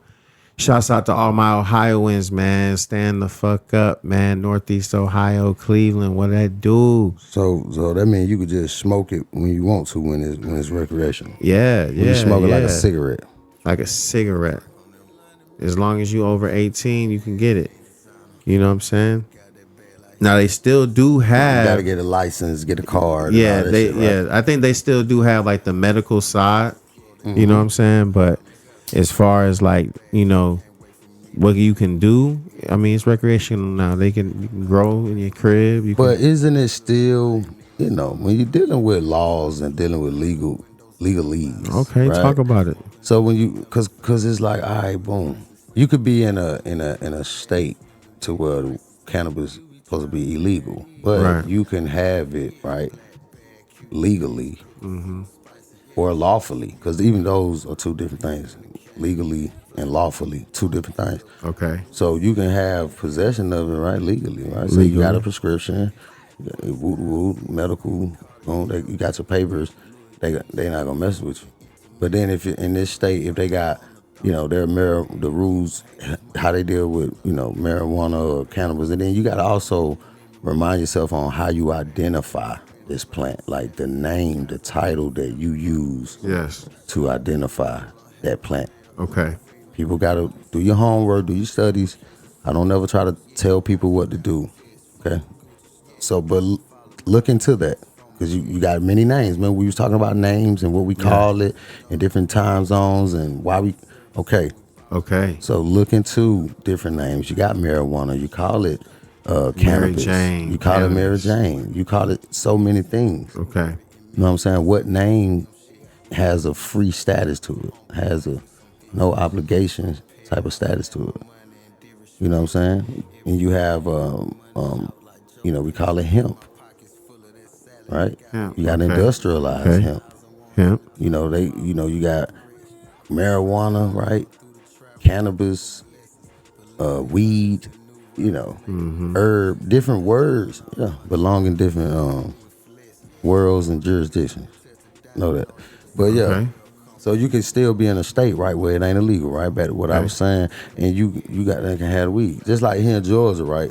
Speaker 1: shouts out to all my Ohioans, man. Stand the fuck up, man. Northeast Ohio, Cleveland, what that do?
Speaker 2: So that means you could just smoke it when you want to when it's recreational.
Speaker 1: Yeah.
Speaker 2: You smoke it like a cigarette.
Speaker 1: Like a cigarette. As long as you over 18, you can get it. You know what I'm saying? Now they still do have.
Speaker 2: You gotta get a license, get a card.
Speaker 1: Yeah,
Speaker 2: shit, right?
Speaker 1: I think they still do have like the medical side. Mm-hmm. You know what I'm saying? But as far as like, what you can do, I mean, it's recreational now. You can grow in your crib.
Speaker 2: But isn't it still, when you're dealing with laws and dealing with legalese?
Speaker 1: Okay, right? Talk about it.
Speaker 2: So when you, cause it's like, all right, boom. You could be in a state to where cannabis supposed to be illegal, but you can have it right legally or lawfully, because even those are two different things. Legally and lawfully, two different things.
Speaker 1: Okay.
Speaker 2: So you can have possession of it right legally, right? So you got a prescription, medical, you got your papers. They not gonna mess with you. But then if you're in this state, if they got the rules, how they deal with, marijuana or cannabis. And then you got to also remind yourself on how you identify this plant, like the name, the title that you use to identify that plant.
Speaker 1: Okay.
Speaker 2: People got to do your homework, do your studies. I don't ever try to tell people what to do, okay? So, but look into that. Because you got many names. Remember we was talking about names and what we call it in different time zones and why we... Okay. So look into different names. You got marijuana. You call it cannabis.
Speaker 1: Mary Jane.
Speaker 2: You call it Mary Jane. You call it so many things.
Speaker 1: Okay.
Speaker 2: You know what I'm saying? What name has a free status to it? Has a no obligation type of status to it? You You know what I'm saying? And you have, we call it hemp, right?
Speaker 1: Hemp,
Speaker 2: You got
Speaker 1: okay.
Speaker 2: industrialized hemp.
Speaker 1: Hemp.
Speaker 2: You got marijuana, right? Cannabis, weed, herb, different words, belong in different worlds and jurisdictions. Know that. But yeah.
Speaker 1: Okay.
Speaker 2: So you can still be in a state, right, where it ain't illegal, right? Back to what I was saying. And you got that can have weed. Just like here in Georgia, right?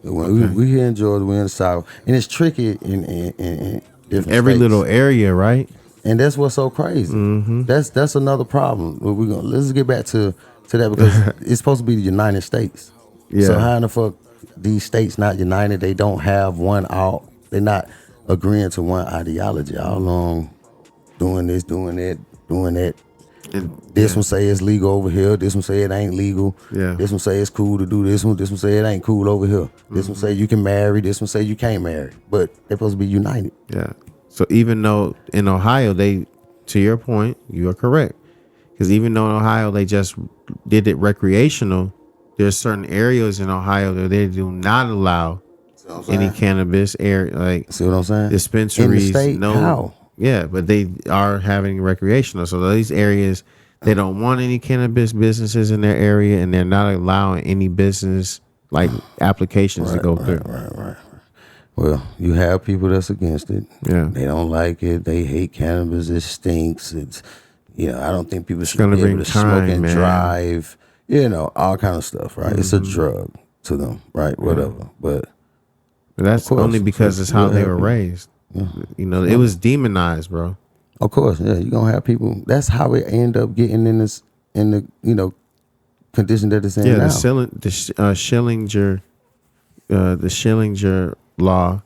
Speaker 2: When we here in Georgia, we're in the South. And it's tricky in different
Speaker 1: Every
Speaker 2: states.
Speaker 1: little area, right?
Speaker 2: And that's what's so crazy.
Speaker 1: Mm-hmm.
Speaker 2: That's another problem. Let's get back to that because it's supposed to be the United States.
Speaker 1: Yeah.
Speaker 2: So how in the fuck these states not united? They don't have one out. They're not agreeing to one ideology. All along doing this, doing that, doing that. This one say it's legal over here. This one say it ain't legal.
Speaker 1: Yeah.
Speaker 2: This one say it's cool to do this one. This one say it ain't cool over here. This one say you can marry. This one say you can't marry. But they're supposed to be united.
Speaker 1: Yeah. So even though in Ohio, to your point, you are correct. Because even though in Ohio they just did it recreational, there's certain areas in Ohio that they do not allow any cannabis area,
Speaker 2: See what I'm saying?
Speaker 1: dispensaries.
Speaker 2: In the state, how?
Speaker 1: Yeah, but they are having recreational. So these areas, they don't want any cannabis businesses in their area, and they're not allowing any business applications to go through.
Speaker 2: Right. Well, you have people that's against it.
Speaker 1: Yeah.
Speaker 2: They don't like it. They hate cannabis. It stinks. It's, I don't think people should be able to smoke and drive. All kind of stuff, right? Mm-hmm. It's a drug to them, right? Whatever. But
Speaker 1: that's only because it's how they were raised. Yeah. It was demonized, bro.
Speaker 2: Of course, yeah. You're gonna have people. That's how it end up getting in the condition that it's in now.
Speaker 1: The Schillinger law,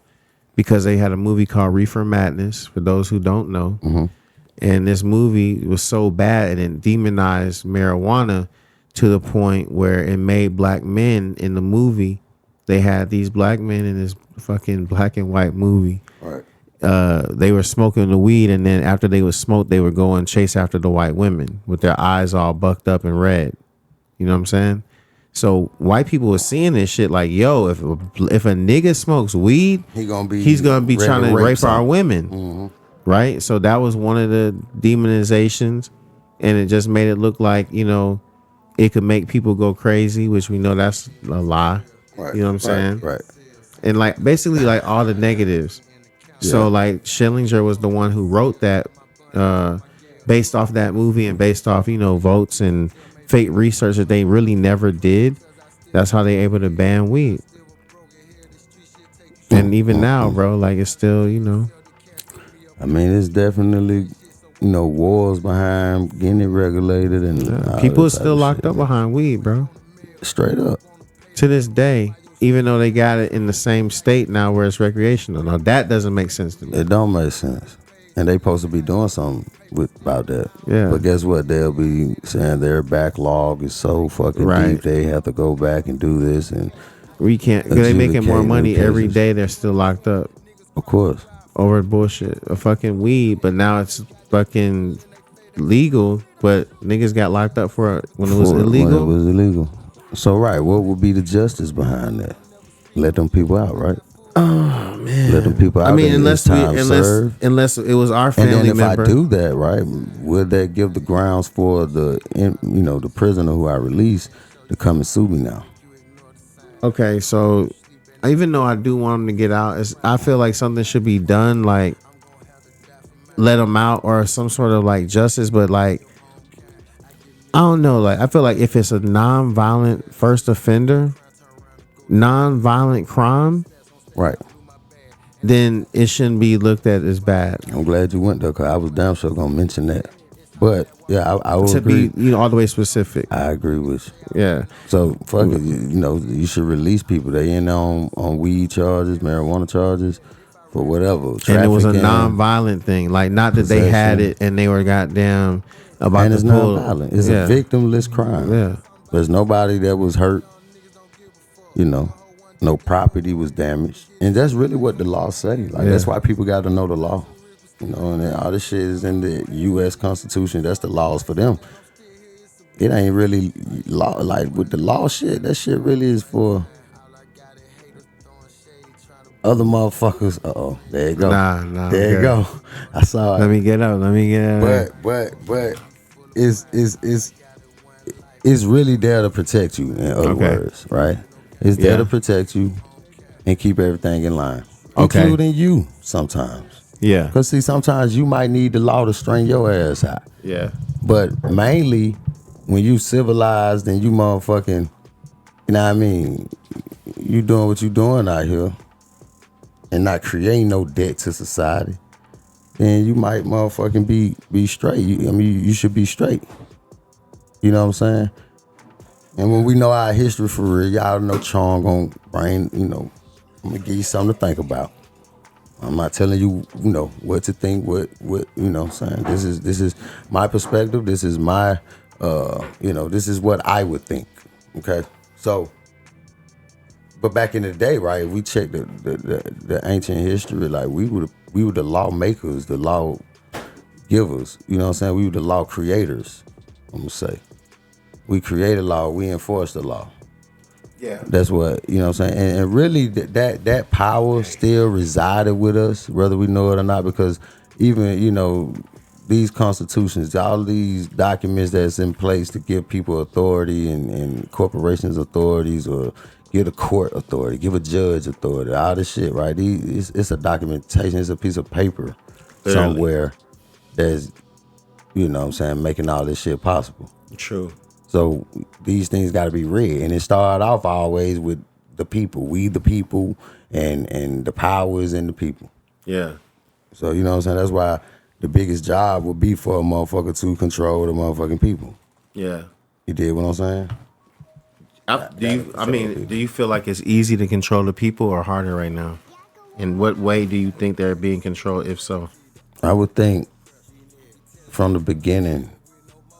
Speaker 1: because they had a movie called Reefer Madness. For those who don't know,
Speaker 2: mm-hmm.
Speaker 1: And this movie was so bad and it demonized marijuana to the point where it made black men in the movie. They had these black men in this fucking black and white movie.
Speaker 2: Right.
Speaker 1: They were smoking the weed, and then after they would smoke, they would go and chase after the white women with their eyes all bucked up and red. You know what I'm saying? So white people were seeing this shit like, yo, if a nigga smokes weed, he's gonna be trying to rape our women.
Speaker 2: Mm-hmm.
Speaker 1: Right? So that was one of the demonizations, and it just made it look like, it could make people go crazy, which we know that's a lie.
Speaker 2: Right.
Speaker 1: You know what I'm saying?
Speaker 2: Right.
Speaker 1: And basically all the negatives. Yeah. So Schillinger was the one who wrote that based off that movie and based off, votes and fake research that they really never did. That's how they able to ban weed. And even now, bro, it's still,
Speaker 2: I mean, it's definitely, wars behind getting it regulated, and
Speaker 1: people are still locked up behind weed, bro.
Speaker 2: Straight up.
Speaker 1: To this day, even though they got it in the same state now where it's recreational. Now that doesn't make sense to me.
Speaker 2: It don't make sense. And they supposed to be doing something about that.
Speaker 1: Yeah.
Speaker 2: But guess what? They'll be saying their backlog is so fucking deep. They have to go back and do this, and
Speaker 1: we can't. Because they making more money every day. They're still locked up.
Speaker 2: Of course.
Speaker 1: Over bullshit. A fucking weed, but now it's fucking legal, but niggas got locked up for it when it was illegal.
Speaker 2: When it was illegal. So, right, what would be the justice behind that? Let them people out, right?
Speaker 1: Oh, man.
Speaker 2: Let them people out.
Speaker 1: I mean, unless it was our family member.
Speaker 2: And then if I do that, right, would that give the grounds for the prisoner who I released to come and sue me now?
Speaker 1: Okay, so even though I do want him to get out, I feel like something should be done, let him out or some sort of justice, but I don't know. I feel like if it's a non-violent first offender, non-violent crime,
Speaker 2: right,
Speaker 1: then it shouldn't be looked at as bad.
Speaker 2: I'm glad you went there because I was damn sure gonna mention that. But yeah, I would agree.
Speaker 1: Be all the way specific.
Speaker 2: I agree with you.
Speaker 1: Yeah.
Speaker 2: So fuck it. You should release people. They in on weed charges, marijuana charges, for whatever.
Speaker 1: And it was a non-violent thing. Not that they had it and they were goddamn about
Speaker 2: and it's non-violent. It's a victimless crime.
Speaker 1: Yeah.
Speaker 2: There's nobody that was hurt. No property was damaged. And that's really what the law say. That's why people got to know the law. And all this shit is in the U.S. Constitution. That's the laws for them. it ain't really law. Like with the law shit, that shit really is for other motherfuckers. There you go.
Speaker 1: Nah.
Speaker 2: There you go. I saw it.
Speaker 1: Let me get up.
Speaker 2: But it's really there to protect you. In other words, right? It's there to protect you and keep everything in line, including you sometimes.
Speaker 1: Yeah.
Speaker 2: Because see, sometimes you might need the law to string your ass out.
Speaker 1: Yeah.
Speaker 2: But mainly, when you civilized and you motherfucking, you know what I mean, you doing what you doing out here and not creating no debt to society, then you might motherfucking be straight. You should be straight. You know what I'm saying? And when we know our history for real, y'all know Chong gonna bring, I'm gonna give you something to think about. I'm not telling you, what to think, what you know what I'm saying? This is my perspective. This is my this is what I would think. Okay? So, but back in the day, right, if we check the ancient history, like we were the lawmakers, the law givers, you know what I'm saying? We were the law creators, I'm gonna say. We created law, we enforced the law. Yeah. That's what, you know what I'm saying? And really that power still resided with us, whether we know it or not, because even, these constitutions, all these documents that's in place to give people authority and corporations authorities or give a court authority, give a judge authority, all this shit, right? It's a documentation, it's a piece of paper somewhere that's, you know what I'm saying, making all this shit possible.
Speaker 1: True.
Speaker 2: So these things got to be read, and it started off always with the people, we the people, and the power is in the people. Yeah. So you know what I'm saying. That's why the biggest job would be for a motherfucker to control the motherfucking people. Yeah. You did what I'm saying?
Speaker 1: Do you feel like it's easy to control the people or harder right now? In what way do you think they're being controlled? If so,
Speaker 2: I would think from the beginning.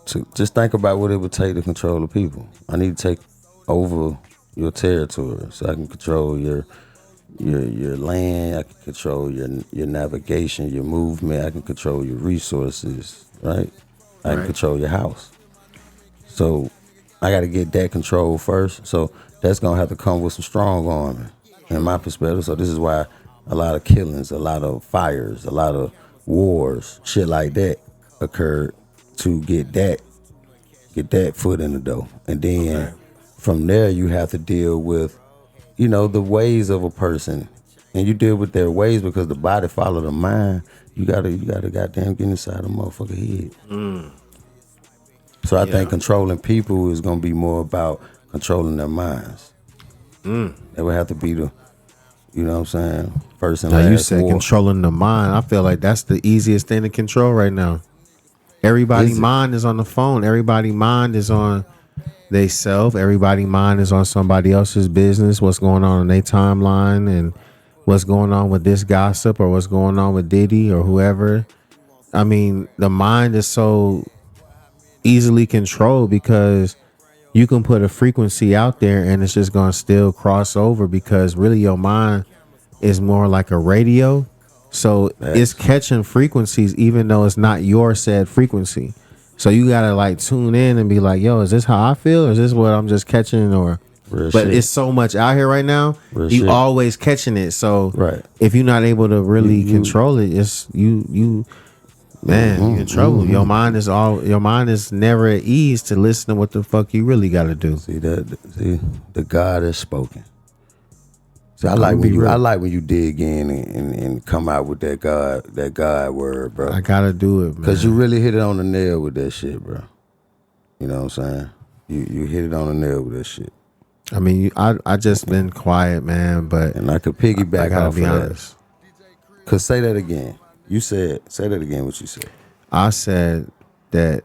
Speaker 2: To just think about what it would take to control the people. I need to take over your territory so I can control your land. I can control your navigation, your movement. I can control your resources, right? I can control your house. So I got to get that control first. So that's gonna have to come with some strong arming, in my perspective. So this is why a lot of killings, a lot of fires, a lot of wars, shit like that occurred. To get that foot in the door. And then from there you have to deal with, the ways of a person. And you deal with their ways because the body follow the mind. You gotta goddamn get inside the motherfucker head. So I think controlling people is gonna be more about controlling their minds. That would have to be the, you know what I'm saying, first and last.
Speaker 1: Now you said controlling the mind. I feel like that's the easiest thing to control right now. Everybody's mind is on the phone. Everybody's mind is on they self. Everybody's mind is on somebody else's business. What's going on their timeline and what's going on with this gossip or what's going on with Diddy or whoever. I mean, the mind is so easily controlled because you can put a frequency out there and it's just going to still cross over because really your mind is more like a radio. So it's catching frequencies even though it's not your said frequency. So you gotta like tune in and be like, yo, is this how I feel? Or is this what I'm just catching? Or but it's so much out here right now. You always catching it. So if you're not able to really control it, it's you you're in trouble. Your mind is never at ease to listen to what the fuck you really gotta do.
Speaker 2: See the God has spoken. So I like when you dig in and come out with that God word, bro.
Speaker 1: I gotta do it, man.
Speaker 2: Cause you really hit it on the nail with that shit, bro. You know what I'm saying? You hit it on the nail with that shit.
Speaker 1: I mean, I just been quiet, man, but
Speaker 2: and I could piggyback. I
Speaker 1: gotta be honest.
Speaker 2: Cause say that again. Say that again. What you said?
Speaker 1: I said that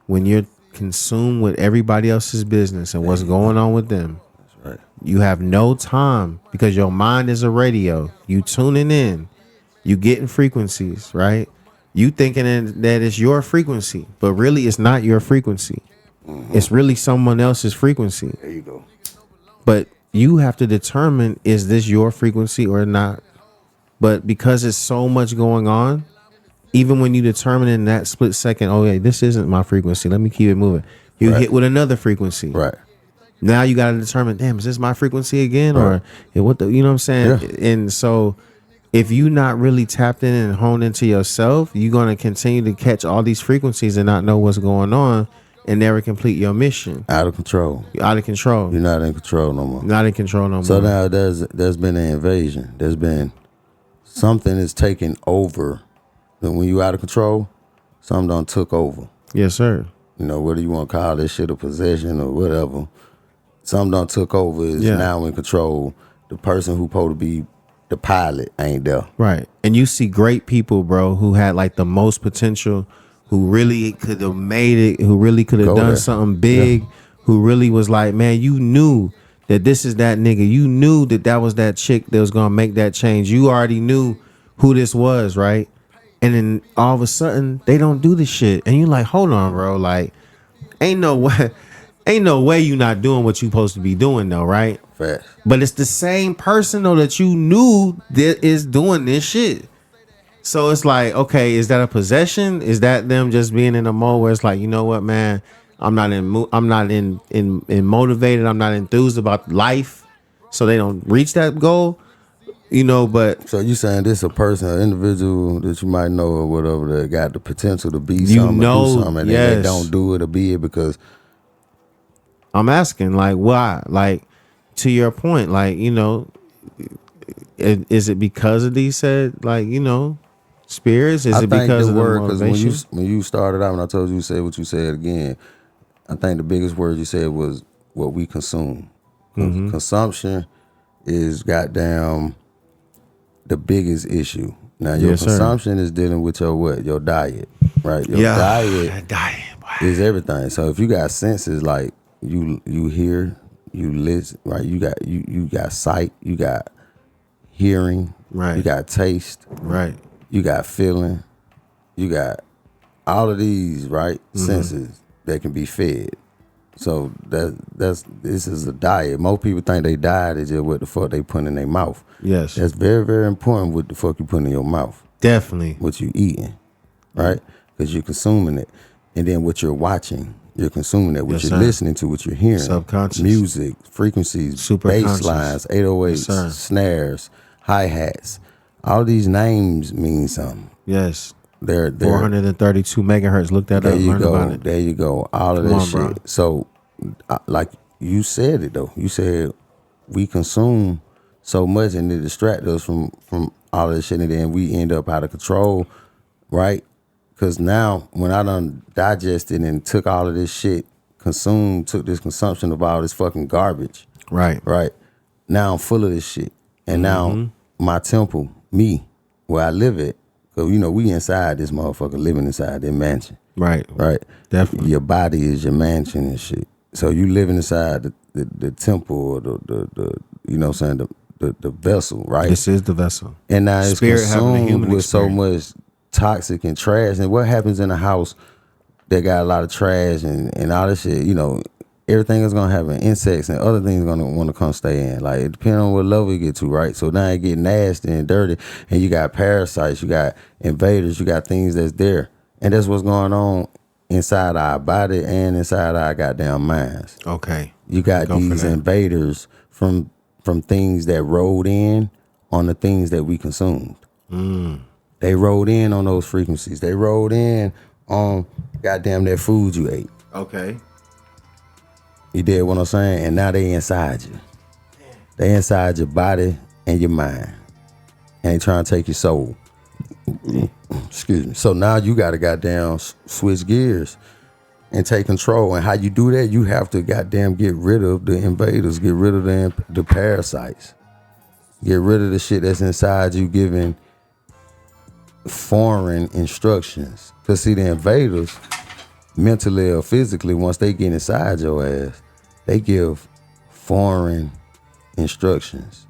Speaker 1: when you're consumed with everybody else's business and what's going on with them. Right. You have no time because your mind is a radio. You tuning in, you getting frequencies, right? You thinking that it's your frequency, but really it's not your frequency. It's really someone else's frequency.
Speaker 2: There you go.
Speaker 1: But you have to determine, is this your frequency or not? But because it's so much going on, even when you determine in that split second, oh yeah, this isn't my frequency, let me keep it moving. You hit with another frequency.
Speaker 2: Right.
Speaker 1: Now you got to determine, damn, is this my frequency again? Or what the, you know what I'm saying? Yeah. And so if you not really tapped in and honed into yourself, you're going to continue to catch all these frequencies and not know what's going on and never complete your mission.
Speaker 2: Out of control.
Speaker 1: You're out of control.
Speaker 2: You're not in control no more.
Speaker 1: Not in control no more.
Speaker 2: So now there's been an invasion. There's been something is taking over. And when you out of control, something done took over.
Speaker 1: Yes, sir.
Speaker 2: You know, whether you want to call this shit a possession or whatever, something done took over, is now in control. The person who supposed to be the pilot ain't there.
Speaker 1: Right. And you see great people, bro, who had like the most potential, who really could have made it, who really could have done something big, who really was like, man, you knew that this is that nigga. You knew that was that chick that was going to make that change. You already knew who this was, right? And then all of a sudden, they don't do the shit. And you're like, hold on, bro. Like, ain't no way you not doing what you supposed to be doing, though, right?
Speaker 2: Fact.
Speaker 1: But it's the same person, though, that you knew that is doing this shit. So it's like, okay, is that a possession? Is that them just being in a mode where it's like, you know what, man? I'm not motivated. I'm not enthused about life. So they don't reach that goal. You know, but
Speaker 2: so you saying this a person, an individual that you might know or whatever that got the potential to be something, or do something, and they don't do it or be it because.
Speaker 1: I'm asking, like, why? Like, to your point, like, you know, is it because of these said, like, you know, spirits? Is it because of the word? Because
Speaker 2: when you started out, when I told you to say what you said again, I think the biggest word you said was what we consume. Mm-hmm. Consumption is goddamn the biggest issue. Now your consumption is dealing with your what? Your diet, right? Your diet is everything. So if you got senses like you hear, you listen, right? You got sight, you got hearing,
Speaker 1: right?
Speaker 2: You got taste,
Speaker 1: right?
Speaker 2: You got feeling, you got all of these, right? Mm-hmm. Senses that can be fed. So this is a diet. Most people think they diet is just what the fuck they put in their mouth.
Speaker 1: Yes.
Speaker 2: That's very, very important what the fuck you put in your mouth.
Speaker 1: Definitely.
Speaker 2: What you eating, right? Because you're consuming it. And then what you're watching, you're consuming it. What you're listening to, what you're hearing.
Speaker 1: Subconscious.
Speaker 2: Music, frequencies, bass lines, 808s, snares, hi-hats. All these names mean something.
Speaker 1: Yes.
Speaker 2: They're
Speaker 1: 432 megahertz. Look that up. Learn about it.
Speaker 2: There you go. All of that shit. Bro. So, like you said it though. You said we consume so much and it distracts us from all of this shit, and then we end up out of control, right? Because now when I done digested and took all of this shit, took this consumption of all this fucking garbage,
Speaker 1: right?
Speaker 2: Now I'm full of this shit, and now my temple, me, where I live at. So, you know, we inside this motherfucker, living inside their mansion.
Speaker 1: Right. Definitely.
Speaker 2: Your body is your mansion and shit. So you living inside the temple or the you know what I'm saying, the vessel, right?
Speaker 1: This is the vessel.
Speaker 2: And now it's consumed with so much toxic and trash. And what happens in a house that got a lot of trash and all this shit, you know, everything is gonna have insects and other things gonna want to come stay in. Like it depends on what level you get to, right? So now it get nasty and dirty, and you got parasites, you got invaders, you got things that's there, and that's what's going on inside our body and inside our goddamn minds.
Speaker 1: Okay,
Speaker 2: you got these invaders from things that rolled in on the things that we consumed. They rolled in on those frequencies. They rolled in on goddamn that food you ate.
Speaker 1: Okay.
Speaker 2: You did what I'm saying? And now they inside you. They inside your body and your mind. And they trying to take your soul. Excuse me. So now you got to goddamn switch gears and take control. And how you do that, you have to goddamn get rid of the invaders, get rid of the parasites. Get rid of the shit that's inside you giving foreign instructions. Because see, the invaders, mentally or physically, once they get inside your ass, they give foreign instructions.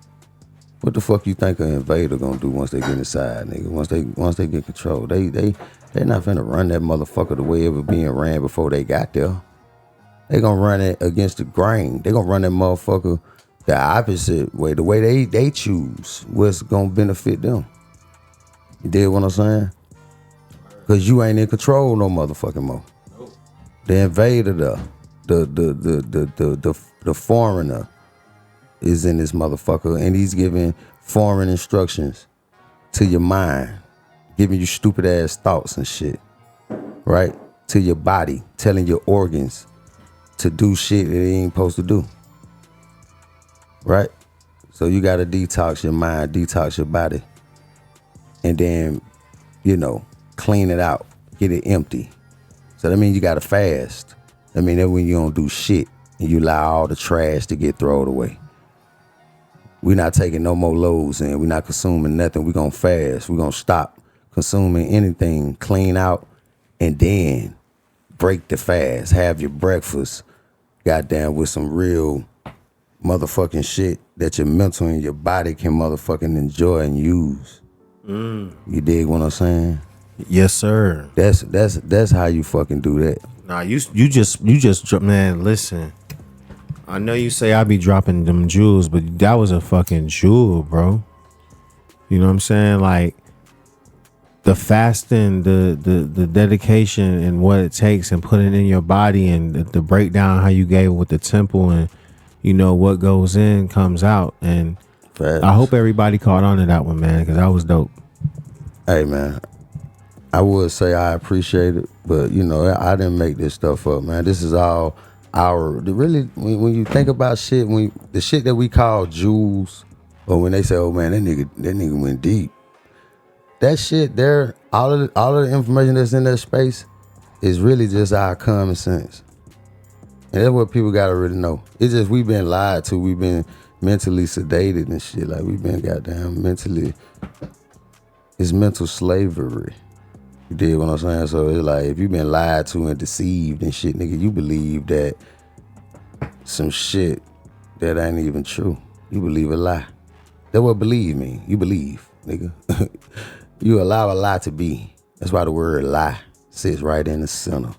Speaker 2: What the fuck you think an invader gonna do once they get inside, nigga? Once they get control, they not finna run that motherfucker the way it was being ran before they got there. They gonna run it against the grain. They gonna run that motherfucker the opposite way, the way they choose what's gonna benefit them. You dig what I'm saying? Cause you ain't in control no motherfucking more. The invader there. the foreigner is in this motherfucker, and he's giving foreign instructions to your mind, giving you stupid ass thoughts and shit, right? To your body, telling your organs to do shit that they ain't supposed to do, right? So you gotta detox your mind, detox your body, and then, clean it out, get it empty. So that means you gotta fast. I mean, that when you don't do shit and you allow all the trash to get thrown away. We're not taking no more loads in. We're not consuming nothing. We're gonna fast. We're gonna stop consuming anything, clean out, and then break the fast. Have your breakfast, goddamn, with some real motherfucking shit that your mental and your body can motherfucking enjoy and use. You dig what I'm saying?
Speaker 1: Yes, sir.
Speaker 2: That's how you fucking do that.
Speaker 1: Nah, you just man, listen. I know you say I be dropping them jewels, but that was a fucking jewel, bro. You know what I'm saying? Like the fasting, the dedication and what it takes and putting it in your body, and the breakdown how you gave it with the temple, and what goes in comes out. And
Speaker 2: Facts.
Speaker 1: I hope everybody caught on to that one, man, because that was dope.
Speaker 2: Hey, man, I would say I appreciate it, but I didn't make this stuff up, man. This is all really, when you think about shit, the shit that we call jewels, or when they say, oh man, that nigga went deep. That shit there, all of the information that's in that space is really just our common sense. And that's what people gotta really know. It's just we've been lied to, we've been mentally sedated and shit. Like we've been goddamn it's mental slavery. You dig what I'm saying? So it's like if you've been lied to and deceived and shit, nigga, you believe that some shit that ain't even true. You believe a lie. That's what believe mean. You believe, nigga. You allow a lie to be. That's why the word lie sits right in the center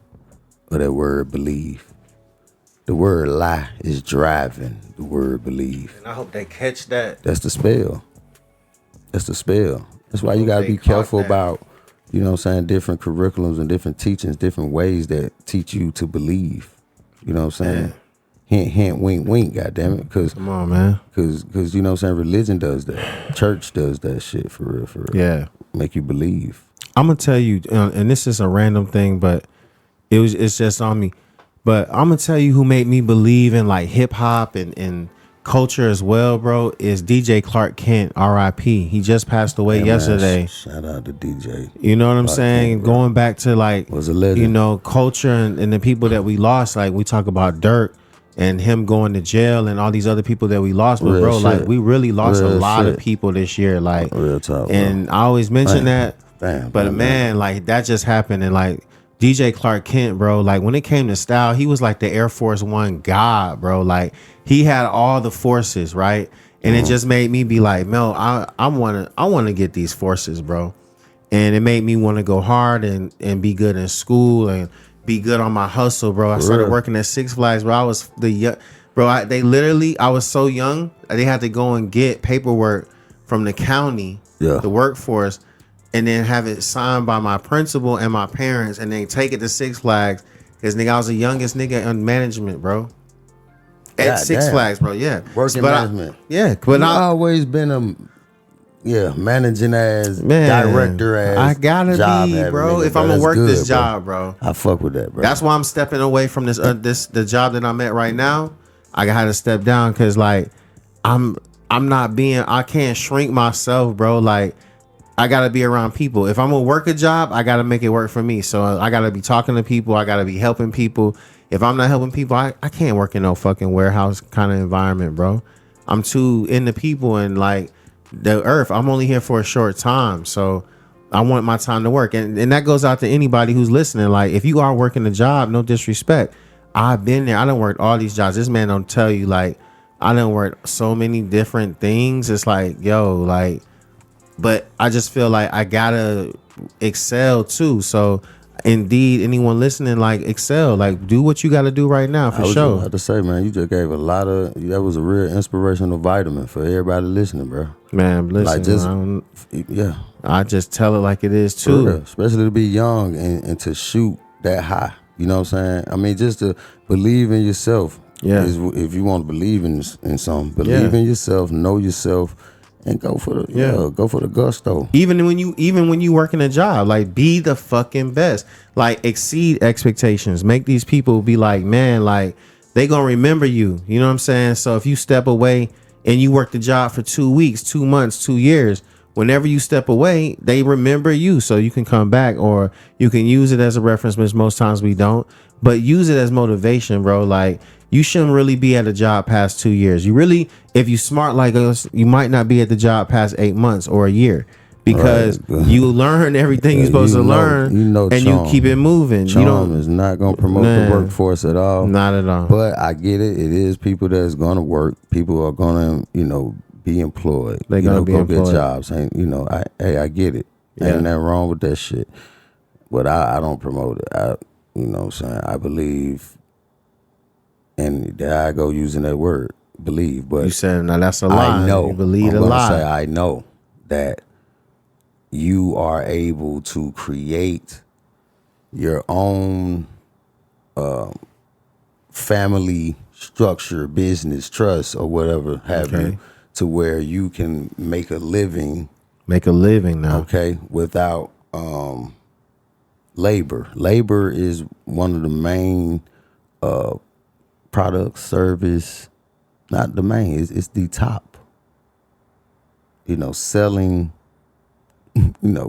Speaker 2: of that word believe. The word lie is driving the word believe.
Speaker 1: And I hope they catch that.
Speaker 2: That's the spell. That's the spell. That's why you gotta be careful about, different curriculums and different teachings, different ways that teach you to believe. You know what I'm saying? Yeah. Hint, hint, wink, wink, goddammit. Cause,
Speaker 1: come on, man.
Speaker 2: Cause you know what I'm saying? Religion does that. Church does that shit for real,
Speaker 1: Yeah.
Speaker 2: Make you believe.
Speaker 1: I'm gonna tell you, and this is a random thing, but it's just on me. But I'm gonna tell you who made me believe in like hip hop and culture as well, bro, is DJ Clark Kent, R.I.P. He just passed away yesterday.
Speaker 2: Man, shout out to DJ.
Speaker 1: You know what I'm saying?
Speaker 2: Kent,
Speaker 1: going back to like,
Speaker 2: was a legend.
Speaker 1: Culture and the people that we lost. Like we talk about Dirk and him going to jail and all these other people that we lost. But
Speaker 2: real
Speaker 1: bro,
Speaker 2: shit.
Speaker 1: like we really lost
Speaker 2: real
Speaker 1: a lot
Speaker 2: shit.
Speaker 1: of people this year. Like
Speaker 2: real talk, bro.
Speaker 1: And I always mention that.
Speaker 2: But
Speaker 1: man, like that just happened. And like DJ Clark Kent, bro, like when it came to style, he was like the Air Force One god, bro. Like he had all the forces, right? And it just made me be like, Mel, I want to get these forces, bro. And it made me want to go hard and be good in school and be good on my hustle, bro. I started working at Six Flags, bro. I was I was so young, they had to go and get paperwork from the county, the workforce, and then have it signed by my principal and my parents, and then take it to Six Flags. Because nigga, I was the youngest nigga in management, bro. At Six Flags, bro. Yeah,
Speaker 2: working management.
Speaker 1: But
Speaker 2: I always been a managing as director as
Speaker 1: I gotta be, bro.
Speaker 2: Nigga,
Speaker 1: if I'm gonna work
Speaker 2: good,
Speaker 1: this job, bro.
Speaker 2: I fuck with that, bro.
Speaker 1: That's why I'm stepping away from this the job that I'm at right now. I had to step down because like I'm not being. I can't shrink myself, bro. Like I gotta be around people. If I'm gonna work a job, I gotta make it work for me. So I gotta be talking to people. I gotta be helping people. If I'm not helping people, I can't work in no fucking warehouse kind of environment, bro. I'm too into people and like the earth. I'm only here for a short time. So I want my time to work. And that goes out to anybody who's listening. Like if you are working a job, no disrespect. I've been there. I done worked all these jobs. This man don't tell you like I done worked so many different things. It's like, yo, like, but I just feel like I gotta excel too. So indeed, anyone listening, like excel, like do what you got to do right now for sure. I was
Speaker 2: about to say, man, you just gave a lot of. That was a real inspirational vitamin for everybody listening, bro.
Speaker 1: Man, listen, like I just tell it like it is too.
Speaker 2: Especially to be young and to shoot that high. You know what I'm saying? I mean, just to believe in yourself.
Speaker 1: Yeah.
Speaker 2: If you want to believe in something, believe in yourself, know yourself, and go for the gusto.
Speaker 1: Even when you work in a job, like, be the fucking best. Like, exceed expectations. Make these people be like, man, like, they gonna remember you. You know what I'm saying? So if you step away and you work the job for 2 weeks, 2 months, 2 years, whenever you step away, they remember you, so you can come back, or you can use it as a reference, which most times we don't, but use it as motivation, bro. Like, you shouldn't really be at a job past 2 years. You really, if you smart like us, you might not be at the job past 8 months or a year, because you learn everything you're supposed to learn, and you keep it moving.
Speaker 2: Charm is not going to promote the workforce at all.
Speaker 1: Not at all.
Speaker 2: But I get it. It is people that's going to work. People are going to, be employed.
Speaker 1: They're going to be employed.
Speaker 2: Get jobs. And, I get it.
Speaker 1: Yeah.
Speaker 2: Ain't nothing wrong with that shit. But I don't promote it. You know what I'm saying? I believe, and there I go using that word, believe. But
Speaker 1: you said, now that's a lie.
Speaker 2: I know.
Speaker 1: You believe a lie.
Speaker 2: I know that you are able to create your own family structure, business, trust, or whatever have you, to where you can make a living.
Speaker 1: Make a living now.
Speaker 2: Okay, without labor. Labor is one of the main products, service, not the main, it's the top. Selling,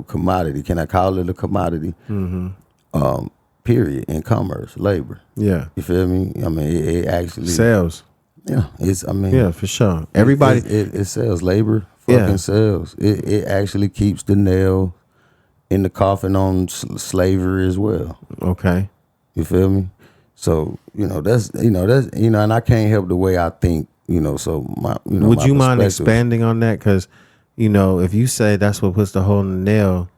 Speaker 2: commodity. Can I call it a commodity? Mm-hmm. Period. In commerce, labor.
Speaker 1: Yeah.
Speaker 2: You feel me? I mean, it actually
Speaker 1: sells.
Speaker 2: Yeah.
Speaker 1: Yeah, for sure. Everybody.
Speaker 2: It sells. Labor fucking sells. It actually keeps the nail in the coffin on slavery as well.
Speaker 1: Okay.
Speaker 2: You feel me? So, that's and I can't help the way I think, so my,
Speaker 1: would you mind expanding on that? Because, if you say that's what puts the hole in the nail,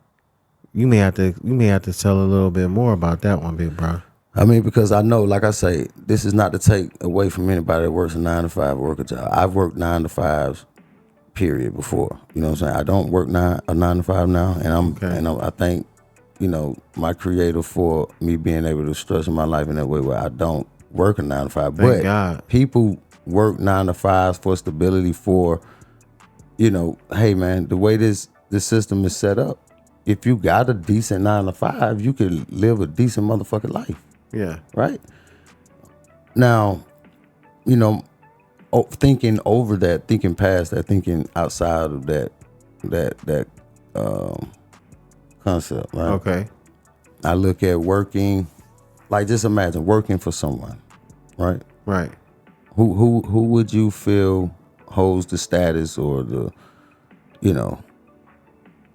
Speaker 1: you may have to tell a little bit more about that one, big bro.
Speaker 2: I mean, because I know, like I say, this is not to take away from anybody that works a 9-to-5 work a job. I've worked 9-to-5s, period, before. You know what I'm saying? I don't work a 9-to-5 now, and I thank, my creator for me being able to structure my life in that way where I don't work a 9-to-5.
Speaker 1: Thank God.
Speaker 2: People work 9-to-5s for stability, for, hey man, the way this system is set up, if you got a decent 9-to-5, you can live a decent motherfucking life.
Speaker 1: Yeah.
Speaker 2: Right? Now, thinking over that, thinking past that, thinking outside of that concept, right?
Speaker 1: Okay.
Speaker 2: I look at working, like, just imagine working for someone, right?
Speaker 1: Right.
Speaker 2: Who would you feel holds the status, or the,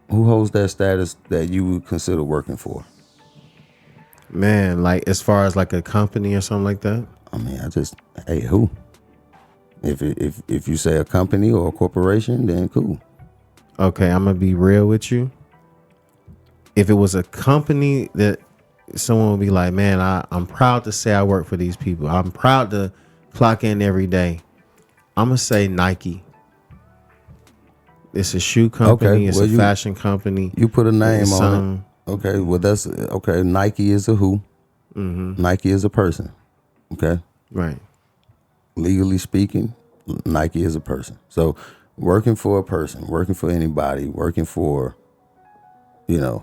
Speaker 2: who holds that status that you would consider working for?
Speaker 1: Man, like, as far as like a company or something like that?
Speaker 2: I mean, who? If you say a company or a corporation, then cool.
Speaker 1: Okay, I'm gonna be real with you. If it was a company that someone would be like, man, I'm proud to say I work for these people. I'm proud to clock in every day. I'm gonna say Nike. It's a shoe company. It's a fashion company.
Speaker 2: You put a name on it. Okay, well that's okay. Nike is a who. Mm-hmm. Nike is a person. Okay.
Speaker 1: Right.
Speaker 2: Legally speaking, Nike is a person. So working for a person, working for anybody, working for, I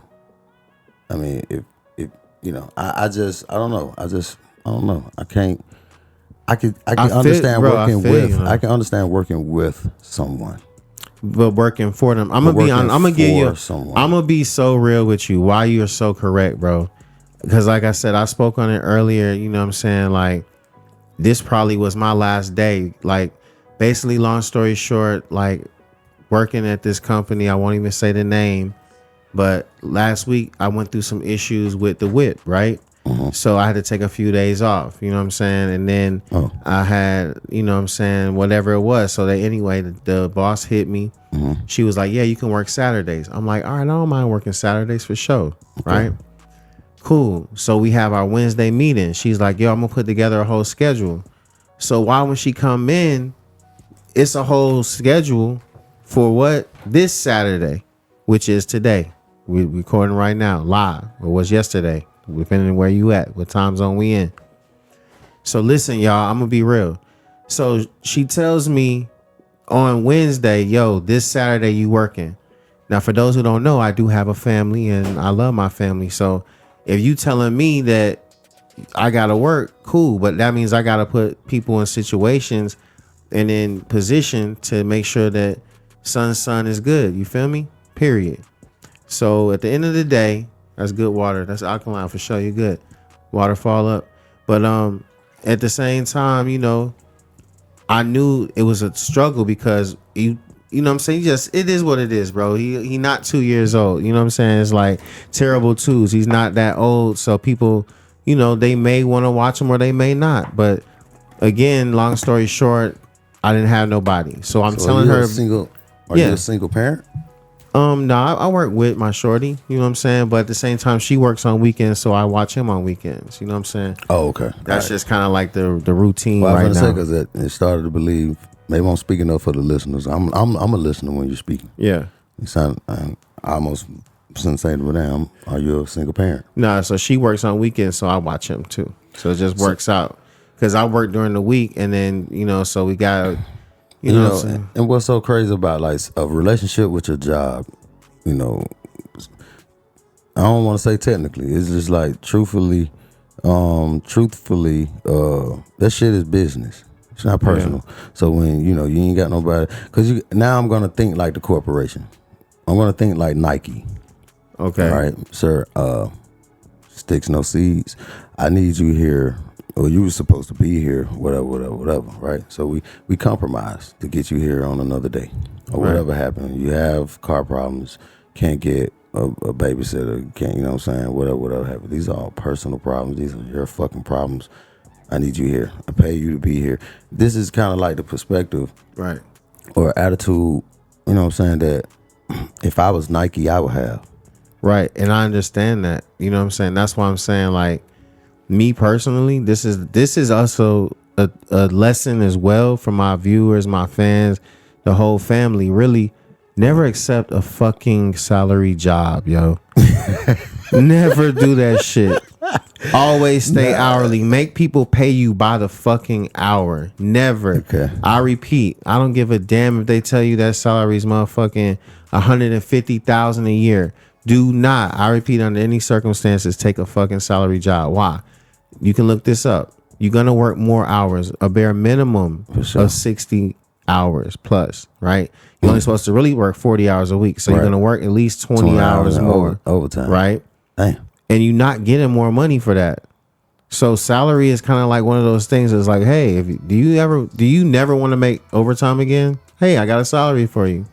Speaker 2: mean, if I don't know. I don't know. I can understand working with. I can understand working with someone.
Speaker 1: But working for them, I'm gonna be honest. I'm gonna give you. I'm gonna be so real with you. Why you're so correct, bro? Because like I said, I spoke on it earlier. You know what I'm saying? Like, this probably was my last day. Like, basically, long story short, like, working at this company. I won't even say the name, but last week I went through some issues with the whip, right? Mm-hmm. So I had to take a few days off, you know what I'm saying? And then I had, you know what I'm saying, whatever it was. So the boss hit me. Mm-hmm. She was like, yeah, you can work Saturdays. I'm like, all right, I don't mind working Saturdays for sure. Okay. Right? Cool. So we have our Wednesday meeting. She's like, yo, I'm going to put together a whole schedule. So why when she come in, it's a whole schedule for what? This Saturday, which is today. We're recording right now, live. It was yesterday. depending on where you at, what time zone we in. So listen, y'all, I'm gonna be real. So she tells me on Wednesday, yo, this Saturday you working. Now, for those who don't know, I do have a family and I love my family. So if you telling me that I gotta work, cool, but that means I gotta put people in situations and in position to make sure that son is good. You feel me? Period. So at the end of the day, that's good water. That's alkaline for sure. You're good. Waterfall up. But at the same time, you know, I knew it was a struggle because you know what I'm saying? It is what it is, bro. He not 2 years old. You know what I'm saying? It's like terrible twos. He's not that old. So people, you know, they may want to watch him or they may not. But again, long story short, I didn't have nobody. So I'm telling her.
Speaker 2: Are you a single parent?
Speaker 1: No, I work with my shorty, you know what I'm saying? But at the same time, she works on weekends, so I watch him on weekends, you know what I'm saying?
Speaker 2: Oh, okay.
Speaker 1: That's just kind of like the routine right now.
Speaker 2: I was going to say, because it started to believe, maybe I'm speaking up for the listeners. I'm a listener when you're speaking.
Speaker 1: Yeah.
Speaker 2: You sound, I almost shouldn't say to them, are you a single parent?
Speaker 1: No, so she works on weekends, so I watch him too. So it just works out. Because I work during the week, and then, you know, so we got... You know what I'm saying?
Speaker 2: And what's so crazy about like a relationship with your job, you know, I don't want to say technically, it's just like truthfully, that shit is business. It's not personal. Yeah. So when, you know, you ain't got nobody, because now I'm going to think like the corporation. I'm going to think like Nike.
Speaker 1: Okay.
Speaker 2: All right, sir, sticks, no seeds. I need you here. Or you were supposed to be here, whatever, right? So we compromised to get you here on another day. Or whatever happened. You have car problems, can't get a babysitter, can't, you know what I'm saying? Whatever happened. These are all personal problems. These are your fucking problems. I need you here. I pay you to be here. This is kind of like the perspective.
Speaker 1: Right.
Speaker 2: Or attitude, you know what I'm saying, that if I was Nike, I would have.
Speaker 1: Right. And I understand that. You know what I'm saying? That's why I'm saying, like, me personally, this is also a lesson as well for my viewers, my fans, the whole family. Really, never accept a fucking salary job, yo. Never do that shit. Always stay hourly. Make people pay you by the fucking hour. Never.
Speaker 2: Okay.
Speaker 1: I repeat, I don't give a damn if they tell you that salary is motherfucking $150,000 a year. Do not, I repeat, under any circumstances, take a fucking salary job. Why? You can look this up. You're going to work more hours, a bare minimum of 60 hours plus, right? You're only supposed to really work 40 hours a week. So you're going to work at least 20 hours more.
Speaker 2: Overtime.
Speaker 1: Right?
Speaker 2: Damn.
Speaker 1: And you're not getting more money for that. So salary is kind of like one of those things that's like, hey, do you never want to make overtime again? Hey, I got a salary for you.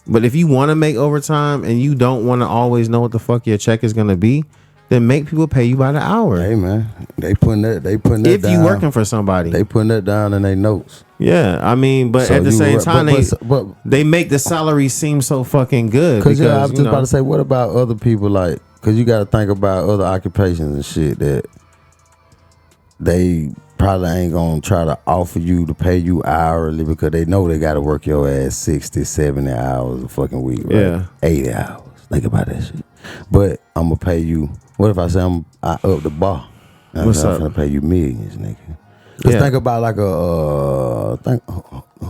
Speaker 1: But if you want to make overtime and you don't want to always know what the fuck your check is going to be, then make people pay you by the hour.
Speaker 2: Hey man, they putting that
Speaker 1: if
Speaker 2: down.
Speaker 1: You working for somebody,
Speaker 2: they putting that down in their notes.
Speaker 1: Yeah, I mean, but so at the same time, they make the salary seem so fucking good.
Speaker 2: Because I was just about to say, what about other people? Like, because you got to think about other occupations and shit that they probably ain't gonna try to offer you to pay you hourly because they know they got to work your ass 60, 70 hours a fucking week, right?
Speaker 1: Yeah,
Speaker 2: 80 hours. Think about that shit. But I'm gonna pay you. What if I say I up the bar?
Speaker 1: What's up?
Speaker 2: I'm gonna pay you millions, nigga. Just think about like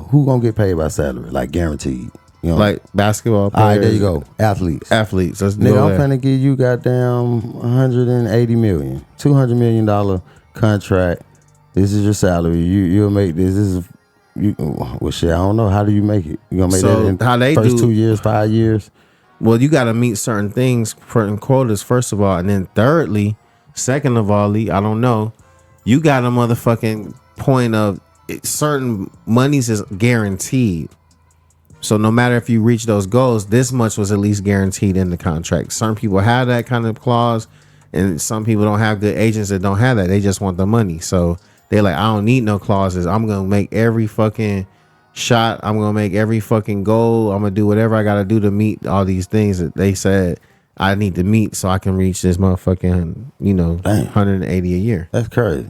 Speaker 2: who gonna get paid by salary, like guaranteed. You know,
Speaker 1: like basketball players.
Speaker 2: All right, there you go. Athletes.
Speaker 1: Let's
Speaker 2: nigga, I'm finna give you goddamn 180 million, $200 million contract. This is your salary. You'll make this. This is well, shit. I don't know. How do you make it? You gonna make that in
Speaker 1: how they
Speaker 2: first 2 years, 5 years?
Speaker 1: Well, you got to meet certain things, certain quotas, first of all. And then thirdly, second of all, Lee, I don't know. You got a motherfucking point of certain monies is guaranteed. So no matter if you reach those goals, this much was at least guaranteed in the contract. Some people have that kind of clause, and some people don't have good agents that don't have that. They just want the money. So they're like, I don't need no clauses. I'm going to make every fucking shot. I'm gonna make every fucking goal. I'm gonna do whatever I gotta do to meet all these things that they said I need to meet so I can reach this motherfucking, you know, 180 a year.
Speaker 2: That's crazy.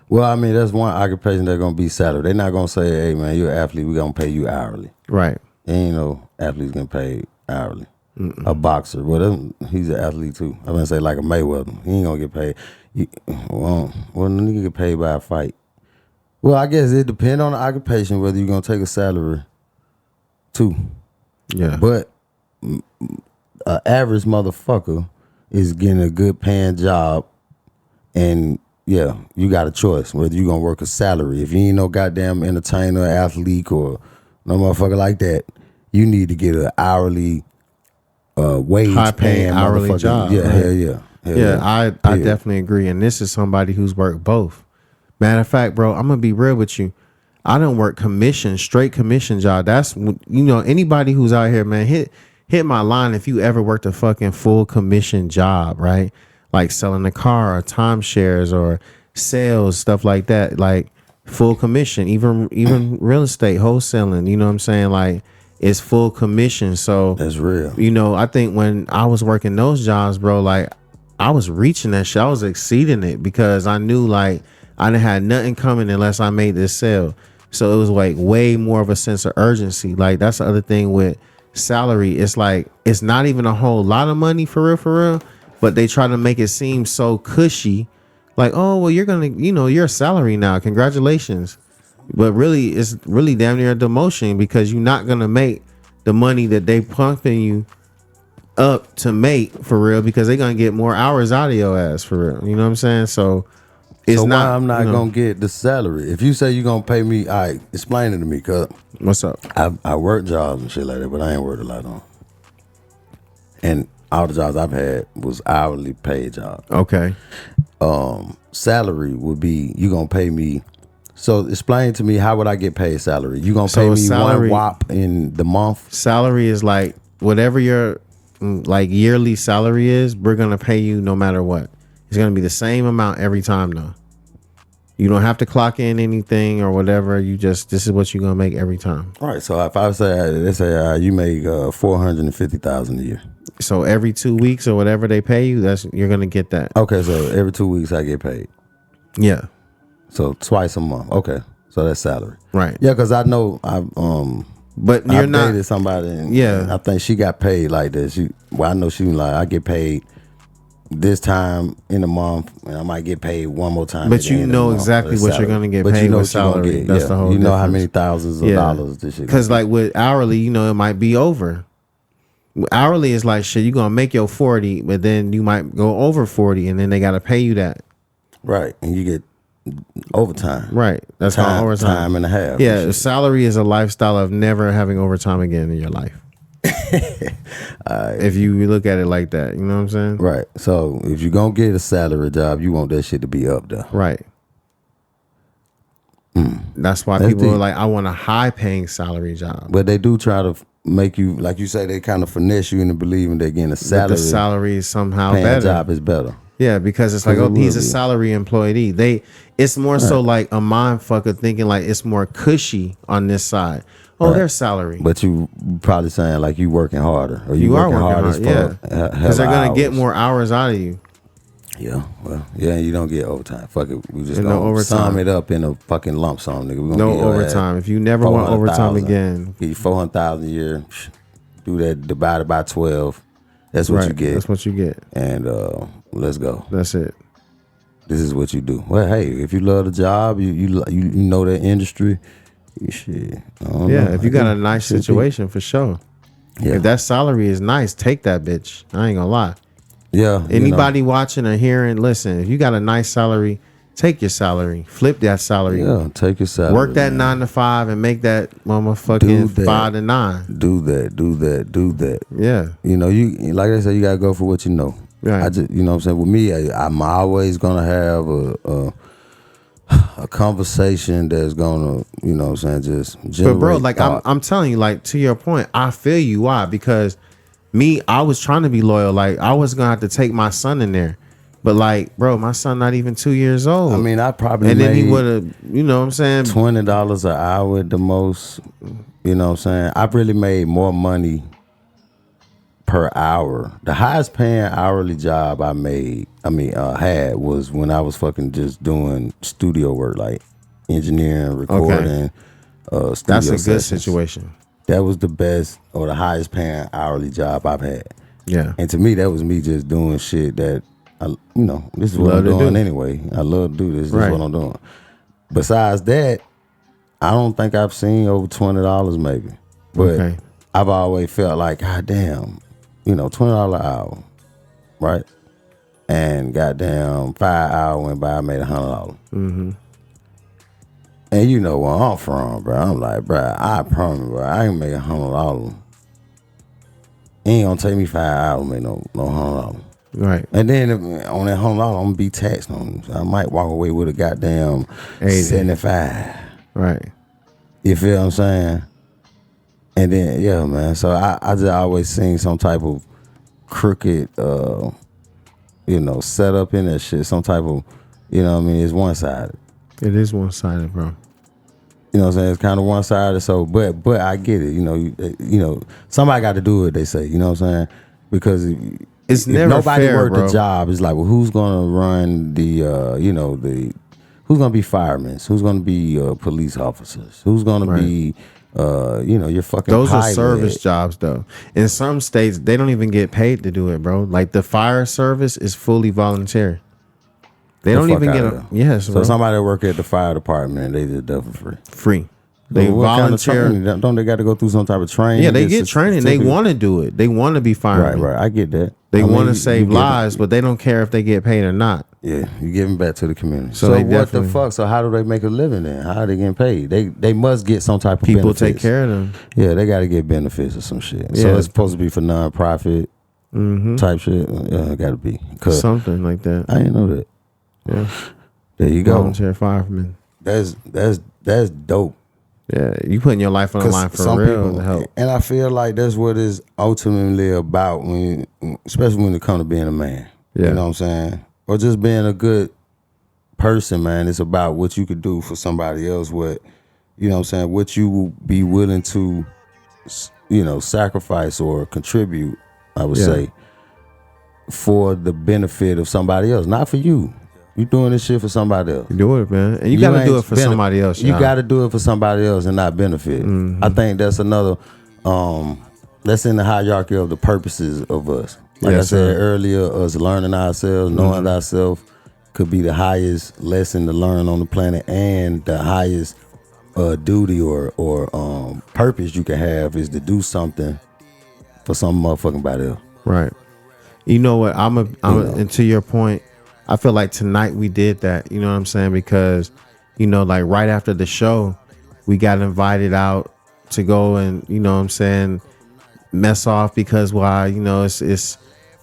Speaker 2: Well, I mean, that's one occupation that's gonna be salary. They're not gonna say, hey man, you're an athlete, we're gonna pay you hourly.
Speaker 1: Right.
Speaker 2: And you know, athletes getting paid hourly. a boxer. Well, he's an athlete too. I'm gonna say like a Mayweather. He ain't gonna get paid. Well, the nigga get paid by a fight. Well, I guess it depends on the occupation whether you're gonna take a salary too.
Speaker 1: Yeah.
Speaker 2: But an average motherfucker is getting a good paying job, and yeah, you got a choice whether you gonna work a salary. If you ain't no goddamn entertainer, athlete, or no motherfucker like that, you need to get an hourly wage,
Speaker 1: high paying hourly job.
Speaker 2: Yeah,
Speaker 1: right?
Speaker 2: hell yeah. Hell yeah.
Speaker 1: I definitely agree. And this is somebody who's worked both. Matter of fact, bro, I'm gonna be real with you. I don't work straight commission job. That's, anybody who's out here, man, hit my line if you ever worked a fucking full commission job, right? Like selling a car or timeshares or sales, stuff like that. Like full commission, even real estate, wholesaling, you know what I'm saying? Like it's full commission. So
Speaker 2: that's real.
Speaker 1: I think when I was working those jobs, bro, like I was reaching that shit. I was exceeding it because I knew like I didn't have nothing coming unless I made this sale. So it was like way more of a sense of urgency. Like that's the other thing with salary. It's like it's not even a whole lot of money for real, but they try to make it seem so cushy. Like, oh well, you're gonna, you're a salary now. Congratulations. But really, it's really damn near a demotion because you're not gonna make the money that they pumping you up to make for real because they're gonna get more hours out of your ass for real. You know what I'm saying? So it's
Speaker 2: so
Speaker 1: not.
Speaker 2: Why I'm not gonna get the salary? If you say you're gonna pay me, all right, explain it to me, cause
Speaker 1: what's up?
Speaker 2: I work jobs and shit like that, but I ain't worked a lot on. And all the jobs I've had was hourly paid jobs.
Speaker 1: Okay.
Speaker 2: Salary would be you gonna pay me. So explain to me, how would I get paid salary? You gonna pay me
Speaker 1: salary,
Speaker 2: one whop in the month?
Speaker 1: Salary is like whatever your like yearly salary is. We're gonna pay you no matter what. It's gonna be the same amount every time though. You don't have to clock in anything or whatever. This is what you're gonna make every time.
Speaker 2: All right. So if I say, let's say you make $450,000 a year.
Speaker 1: So every 2 weeks or whatever they pay you, you're gonna get that.
Speaker 2: Okay. So every 2 weeks I get paid.
Speaker 1: Yeah.
Speaker 2: So twice a month. Okay. So that's salary.
Speaker 1: Right.
Speaker 2: Yeah, because I know
Speaker 1: but you're not
Speaker 2: dated somebody and
Speaker 1: yeah.
Speaker 2: I think she got paid like this. I know she was like, I get paid this time in the month and I might get paid one more time.
Speaker 1: But you know exactly what you're gonna get paid with salary. That's the whole difference.
Speaker 2: You know how many thousands of dollars this shit.
Speaker 1: Because like with hourly, it might be over. Hourly is like shit, you're gonna make your 40, but then you might go over 40 and then they gotta pay you that.
Speaker 2: Right. And you get overtime.
Speaker 1: Right. That's called overtime.
Speaker 2: Time and a half.
Speaker 1: Yeah. Salary is a lifestyle of never having overtime again in your life. If you look at it like that, you know what I'm saying?
Speaker 2: Right. So if you're gonna get a salary job, you want that shit to be up there.
Speaker 1: Right. That's why people are like, I want a high paying salary job.
Speaker 2: But they do try to make you, like you say, they kind of finesse you into believing they're getting a salary.
Speaker 1: But the salary is somehow
Speaker 2: paying
Speaker 1: better.
Speaker 2: Job is better.
Speaker 1: Yeah, because it's like, oh, he's a salary employee. It's more so like a mind fucker thinking like it's more cushy on this side. Oh, their salary.
Speaker 2: But you probably saying like you working harder, or
Speaker 1: you are working
Speaker 2: hard,
Speaker 1: yeah. Because they're gonna get more hours out of you.
Speaker 2: Yeah, well, yeah, you don't get overtime. Fuck it, we just
Speaker 1: no
Speaker 2: gonna sum it up in a fucking lump sum, nigga. We gonna
Speaker 1: no overtime. If you never want overtime again,
Speaker 2: get you $400,000 a year. Do that divided by 12. That's what you get.
Speaker 1: That's what you get.
Speaker 2: And let's go.
Speaker 1: That's it.
Speaker 2: This is what you do. Well, hey, if you love the job, you know that industry. Shit.
Speaker 1: If you got a nice situation, for sure. Yeah. If that salary is nice, take that bitch. I ain't gonna lie.
Speaker 2: Yeah.
Speaker 1: Anybody watching or hearing, listen, if you got a nice salary, take your salary. Flip that salary.
Speaker 2: Yeah, take your salary.
Speaker 1: Work that 9 to 5 and make that motherfucking 5 to 9.
Speaker 2: Do that.
Speaker 1: Yeah.
Speaker 2: You like I said, you gotta go for what you know.
Speaker 1: Right.
Speaker 2: I just, what I'm saying, with me, I'm always gonna have a conversation that's gonna, just generate.
Speaker 1: But bro, like I'm telling you, like to your point, I feel you. Why? Because I was trying to be loyal. Like I was gonna have to take my son in there. But like, bro, my son not even 2 years old.
Speaker 2: I mean, I probably
Speaker 1: and then he would have, you know what I'm saying,
Speaker 2: $20 an hour at the most. You know what I'm saying? I've really made more money per hour. The highest paying hourly job I had was when I was fucking just doing studio work, like engineering, recording.
Speaker 1: That's a good situation.
Speaker 2: that was the best or the highest paying hourly job I've had.
Speaker 1: Yeah.
Speaker 2: And to me, that was me just doing shit that, this is what I'm doing anyway. I love to do this. This is what I'm doing. Besides that, I don't think I've seen over $20 maybe. But I've always felt like, God damn, $20 an hour, right? And goddamn, 5 hours went by, I made $100.
Speaker 1: Mm-hmm.
Speaker 2: And you know where I'm from, bro. I'm like, bro, I promise, bro, I ain't make $100. It ain't gonna take me 5 hours to make no $100.
Speaker 1: Right.
Speaker 2: And then on that $100, I'm gonna be taxed on. So I might walk away with a goddamn 75.
Speaker 1: Right.
Speaker 2: You feel what I'm saying? And then yeah, man. So I just always seen some type of crooked, setup in that shit. Some type of, it's one sided.
Speaker 1: It is one sided, bro.
Speaker 2: You know what I'm saying? It's kind of one sided. So, but I get it. Somebody got to do it. They say. You know what I'm saying? Because
Speaker 1: it's never
Speaker 2: nobody
Speaker 1: fair,
Speaker 2: worked
Speaker 1: bro.
Speaker 2: the job. It's like, well, who's gonna run the who's gonna be firemen? Who's gonna be police officers? Who's gonna be your fucking
Speaker 1: those
Speaker 2: pilot?
Speaker 1: are service jobs though. In some states they don't even get paid to do it, bro. Like the fire service is fully voluntary. They don't even get
Speaker 2: so somebody that work at the fire department, they just do it for free.
Speaker 1: They volunteer.
Speaker 2: Kind of don't they got to go through some type of training?
Speaker 1: Yeah, they get training. They want to do it. They want to be firemen.
Speaker 2: Right. I get that.
Speaker 1: They want to save lives, but they don't care if they get paid or not.
Speaker 2: Yeah, you giving back to the community.
Speaker 1: So
Speaker 2: what the fuck? So how do they make a living then? How are they getting paid? They must get some type of
Speaker 1: people
Speaker 2: benefits.
Speaker 1: Take care of them.
Speaker 2: Yeah, they got to get benefits or some shit.
Speaker 1: Yeah.
Speaker 2: So it's supposed to be for nonprofit type shit. Yeah, it got to be
Speaker 1: something like that.
Speaker 2: I didn't know that.
Speaker 1: Yeah,
Speaker 2: there you go.
Speaker 1: Volunteer fireman.
Speaker 2: That's dope.
Speaker 1: Yeah, you putting your life on the line for real to help.
Speaker 2: And I feel like that's what it's ultimately about, especially when it comes to being a man.
Speaker 1: Yeah.
Speaker 2: You know what I'm saying? Or just being a good person, man. It's about what you could do for somebody else, what you will be willing to, sacrifice or contribute, I would say, for the benefit of somebody else, not for you. You doing this shit for somebody else.
Speaker 1: You do it, man. And you got to do it for somebody else.
Speaker 2: You got to do it for somebody else and not benefit. Mm-hmm. I think that's another, that's in the hierarchy of the purposes of us. Like I said earlier, us learning ourselves, knowing ourselves could be the highest lesson to learn on the planet, and the highest duty or purpose you can have is to do something for some motherfucking body else.
Speaker 1: Right. You know what? And to your point, I feel like tonight we did that, you know what I'm saying? Because, like right after the show, we got invited out to go and, you know what I'm saying, mess off because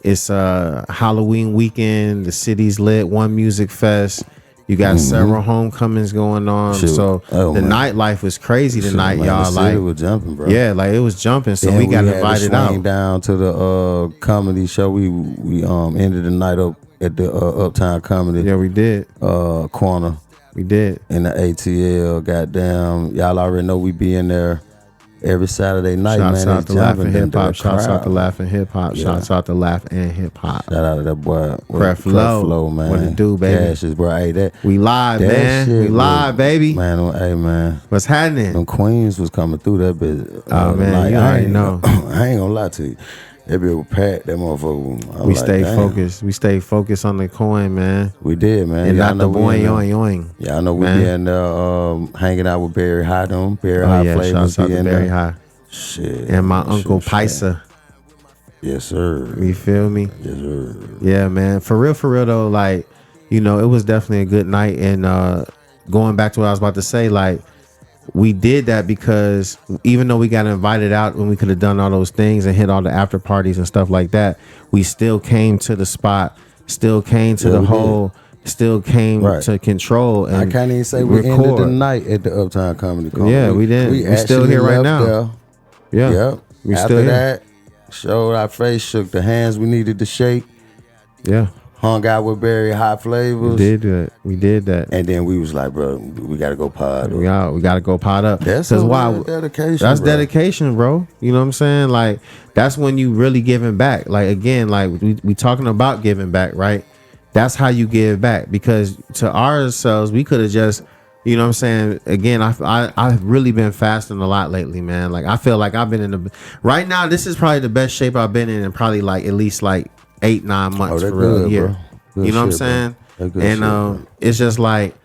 Speaker 1: it's Halloween weekend, the city's lit, one music fest. You got several homecomings going on.
Speaker 2: Shoot.
Speaker 1: So the nightlife was crazy tonight, y'all.
Speaker 2: Like it was jumping, bro.
Speaker 1: Yeah, like it was jumping. So we got invited out.
Speaker 2: Down to the comedy show. We ended the night up at the Uptown Comedy.
Speaker 1: Yeah, we did.
Speaker 2: Corner.
Speaker 1: We did.
Speaker 2: In the ATL. Goddamn, y'all already know we be in there every Saturday night.
Speaker 1: Shouts
Speaker 2: man.
Speaker 1: out to Laugh and Hip Hop. Shouts out to Laugh and Hip Hop. Shouts out to Laugh and Hip Hop.
Speaker 2: Shout out to that boy.
Speaker 1: Flow,
Speaker 2: man.
Speaker 1: What it do, baby?
Speaker 2: Cashes, bro. Hey,
Speaker 1: we live, man. We live, baby.
Speaker 2: Man, hey, man.
Speaker 1: What's happening?
Speaker 2: Them Queens was coming through that bitch.
Speaker 1: Oh, man, you already know.
Speaker 2: I ain't gonna lie to you. That bitch was packed, that motherfucker.
Speaker 1: We stay focused. We stay focused on the coin, man.
Speaker 2: We did, man.
Speaker 1: And not the boing, yoing.
Speaker 2: Yeah, I know we be in there hanging out with Barry High, them. Barry High Flavors.
Speaker 1: Shouts out to Barry High.
Speaker 2: Shit.
Speaker 1: And my uncle Paisa.
Speaker 2: Yes, sir.
Speaker 1: You feel me?
Speaker 2: Yes, sir.
Speaker 1: Yeah, man. For real though, like, it was definitely a good night. And going back to what I was about to say, like, we did that because even though we got invited out when we could have done all those things and hit all the after parties and stuff like that, we still came to the spot, still came to the hole, still came to control. And
Speaker 2: I can't even say we ended the night at the Uptown Comedy Club.
Speaker 1: Yeah, we didn't. We still here right now.
Speaker 2: There.
Speaker 1: Yeah.
Speaker 2: Yep.
Speaker 1: We
Speaker 2: After
Speaker 1: still here.
Speaker 2: that, showed our face, shook the hands we needed to shake.
Speaker 1: Yeah.
Speaker 2: Hung out with Barry Hot Flavors.
Speaker 1: We did that.
Speaker 2: And then we was like, bro, we got to go pod up.
Speaker 1: We got to go pod up.
Speaker 2: That's dedication.
Speaker 1: That's dedication, bro. You know what I'm saying? Like, that's when you really giving back. Like, again, like we talking about giving back, right? That's how you give back, because to ourselves, we could have just You know what I'm saying? Again, I've really been fasting a lot lately, man. Like I feel like I've been in the right now. This is probably the best shape I've been in probably like at least like 8-9 months for real here. You know what I'm saying? And it's just like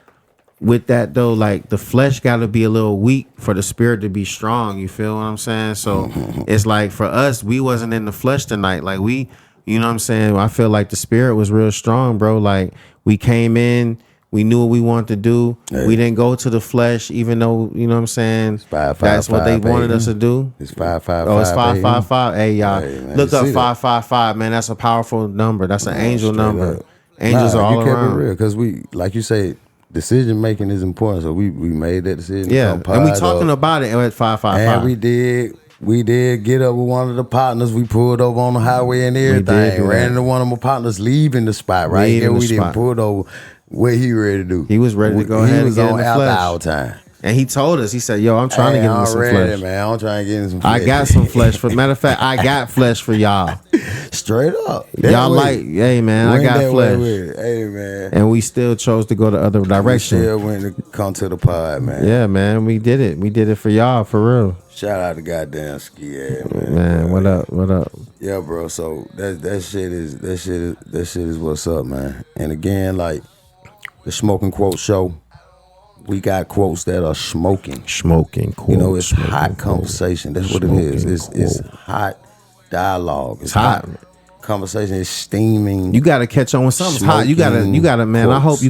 Speaker 1: with that though, like the flesh got to be a little weak for the spirit to be strong. You feel what I'm saying? So it's like for us, we wasn't in the flesh tonight. Like we, you know what I'm saying? I feel like the spirit was real strong, bro. Like we came in. We knew what we wanted to do. Hey. We didn't go to the flesh, even though, you know what I'm saying? That's what they wanted us to do.
Speaker 2: It's 555.
Speaker 1: Oh, it's 555. Hey, y'all. Hey, look up 555, man. That's a powerful number. That's an angel number. Angels are all around.
Speaker 2: It real because we, like you say, decision making is important. So we made that decision.
Speaker 1: Yeah. And we talking about it at 555.
Speaker 2: And we did get up with one of the partners. We pulled over on the highway and everything. Ran into one of my partners leaving the spot right here. We didn't pull over. What he ready to do?
Speaker 1: He was ready to go ahead and get in the flesh. He was on after our time. And he told us, he said, yo, I'm trying to get into some flesh.
Speaker 2: Man, I'm trying to get in some flesh.
Speaker 1: I got some flesh. Matter of fact, I got flesh for y'all.
Speaker 2: Straight up.
Speaker 1: Y'all like, hey, man, I got flesh.
Speaker 2: Hey, man.
Speaker 1: And we still chose to go the other direction.
Speaker 2: We still went to come to the pod, man.
Speaker 1: Yeah, man, we did it. We did it for y'all, for real.
Speaker 2: Shout out to goddamn Ski Ass, man.
Speaker 1: Man, what up? What up?
Speaker 2: Yeah, bro. So that shit is what's up, man. And again, like, the Smoking Quote Show, we got quotes that are smoking.
Speaker 1: Smoking quotes.
Speaker 2: You know, it's hot conversation. That's what it is. It's hot dialogue. It's hot conversation. It's steaming.
Speaker 1: You gotta catch on when something's hot. You gotta, man. Quotes. I hope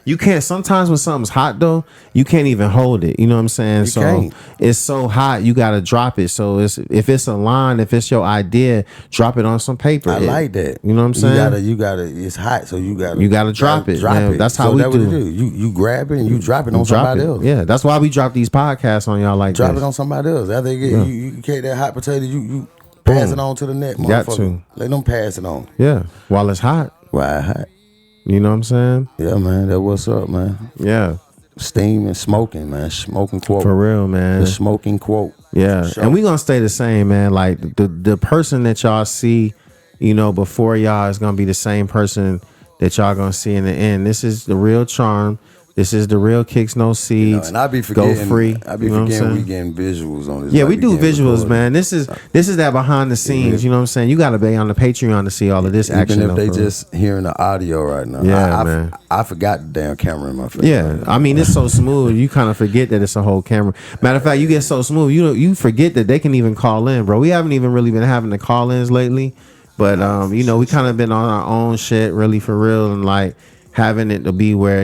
Speaker 1: you can't. Sometimes when something's hot though, you can't even hold it. You know what I'm saying? It's so hot, you gotta drop it. So if it's a line, if it's your idea, drop it on some paper.
Speaker 2: I like that.
Speaker 1: You know what I'm saying?
Speaker 2: You gotta. It's hot, so you gotta
Speaker 1: drop it. That's how we do.
Speaker 2: You grab it and you drop it on somebody else.
Speaker 1: Yeah, that's why we drop these podcasts on y'all like
Speaker 2: drop it on somebody else. After you carry that hot potato, you pass it on to the next motherfucker. Got to. Let them pass it on.
Speaker 1: Yeah. While it's hot.
Speaker 2: While it's hot.
Speaker 1: You know what I'm saying?
Speaker 2: Yeah, man. That what's up, man.
Speaker 1: Yeah.
Speaker 2: Steam and smoking, man. Smoking quote.
Speaker 1: For real, man.
Speaker 2: The Smoking Quote.
Speaker 1: Yeah. And we gonna stay the same, man. Like the person that y'all see, you know, before y'all is gonna be the same person that y'all gonna see in the end. This is the real charm. This is the real Kicks No Seeds.
Speaker 2: And I be forgetting.
Speaker 1: Go free.
Speaker 2: I be forgetting we getting visuals on this.
Speaker 1: Yeah, we do visuals, man. This is that behind the scenes. You know what I'm saying? You got to be on the Patreon to see all of this action.
Speaker 2: Even if they just hearing the audio right now.
Speaker 1: Yeah, man.
Speaker 2: I forgot the damn camera in my face.
Speaker 1: Yeah, right, I mean it's so smooth. You kind of forget that it's a whole camera. Matter of fact, you get so smooth. You forget that they can even call in, bro. We haven't even really been having the call-ins lately, but you know, we kind of been on our own shit, really for real, and like having it to be where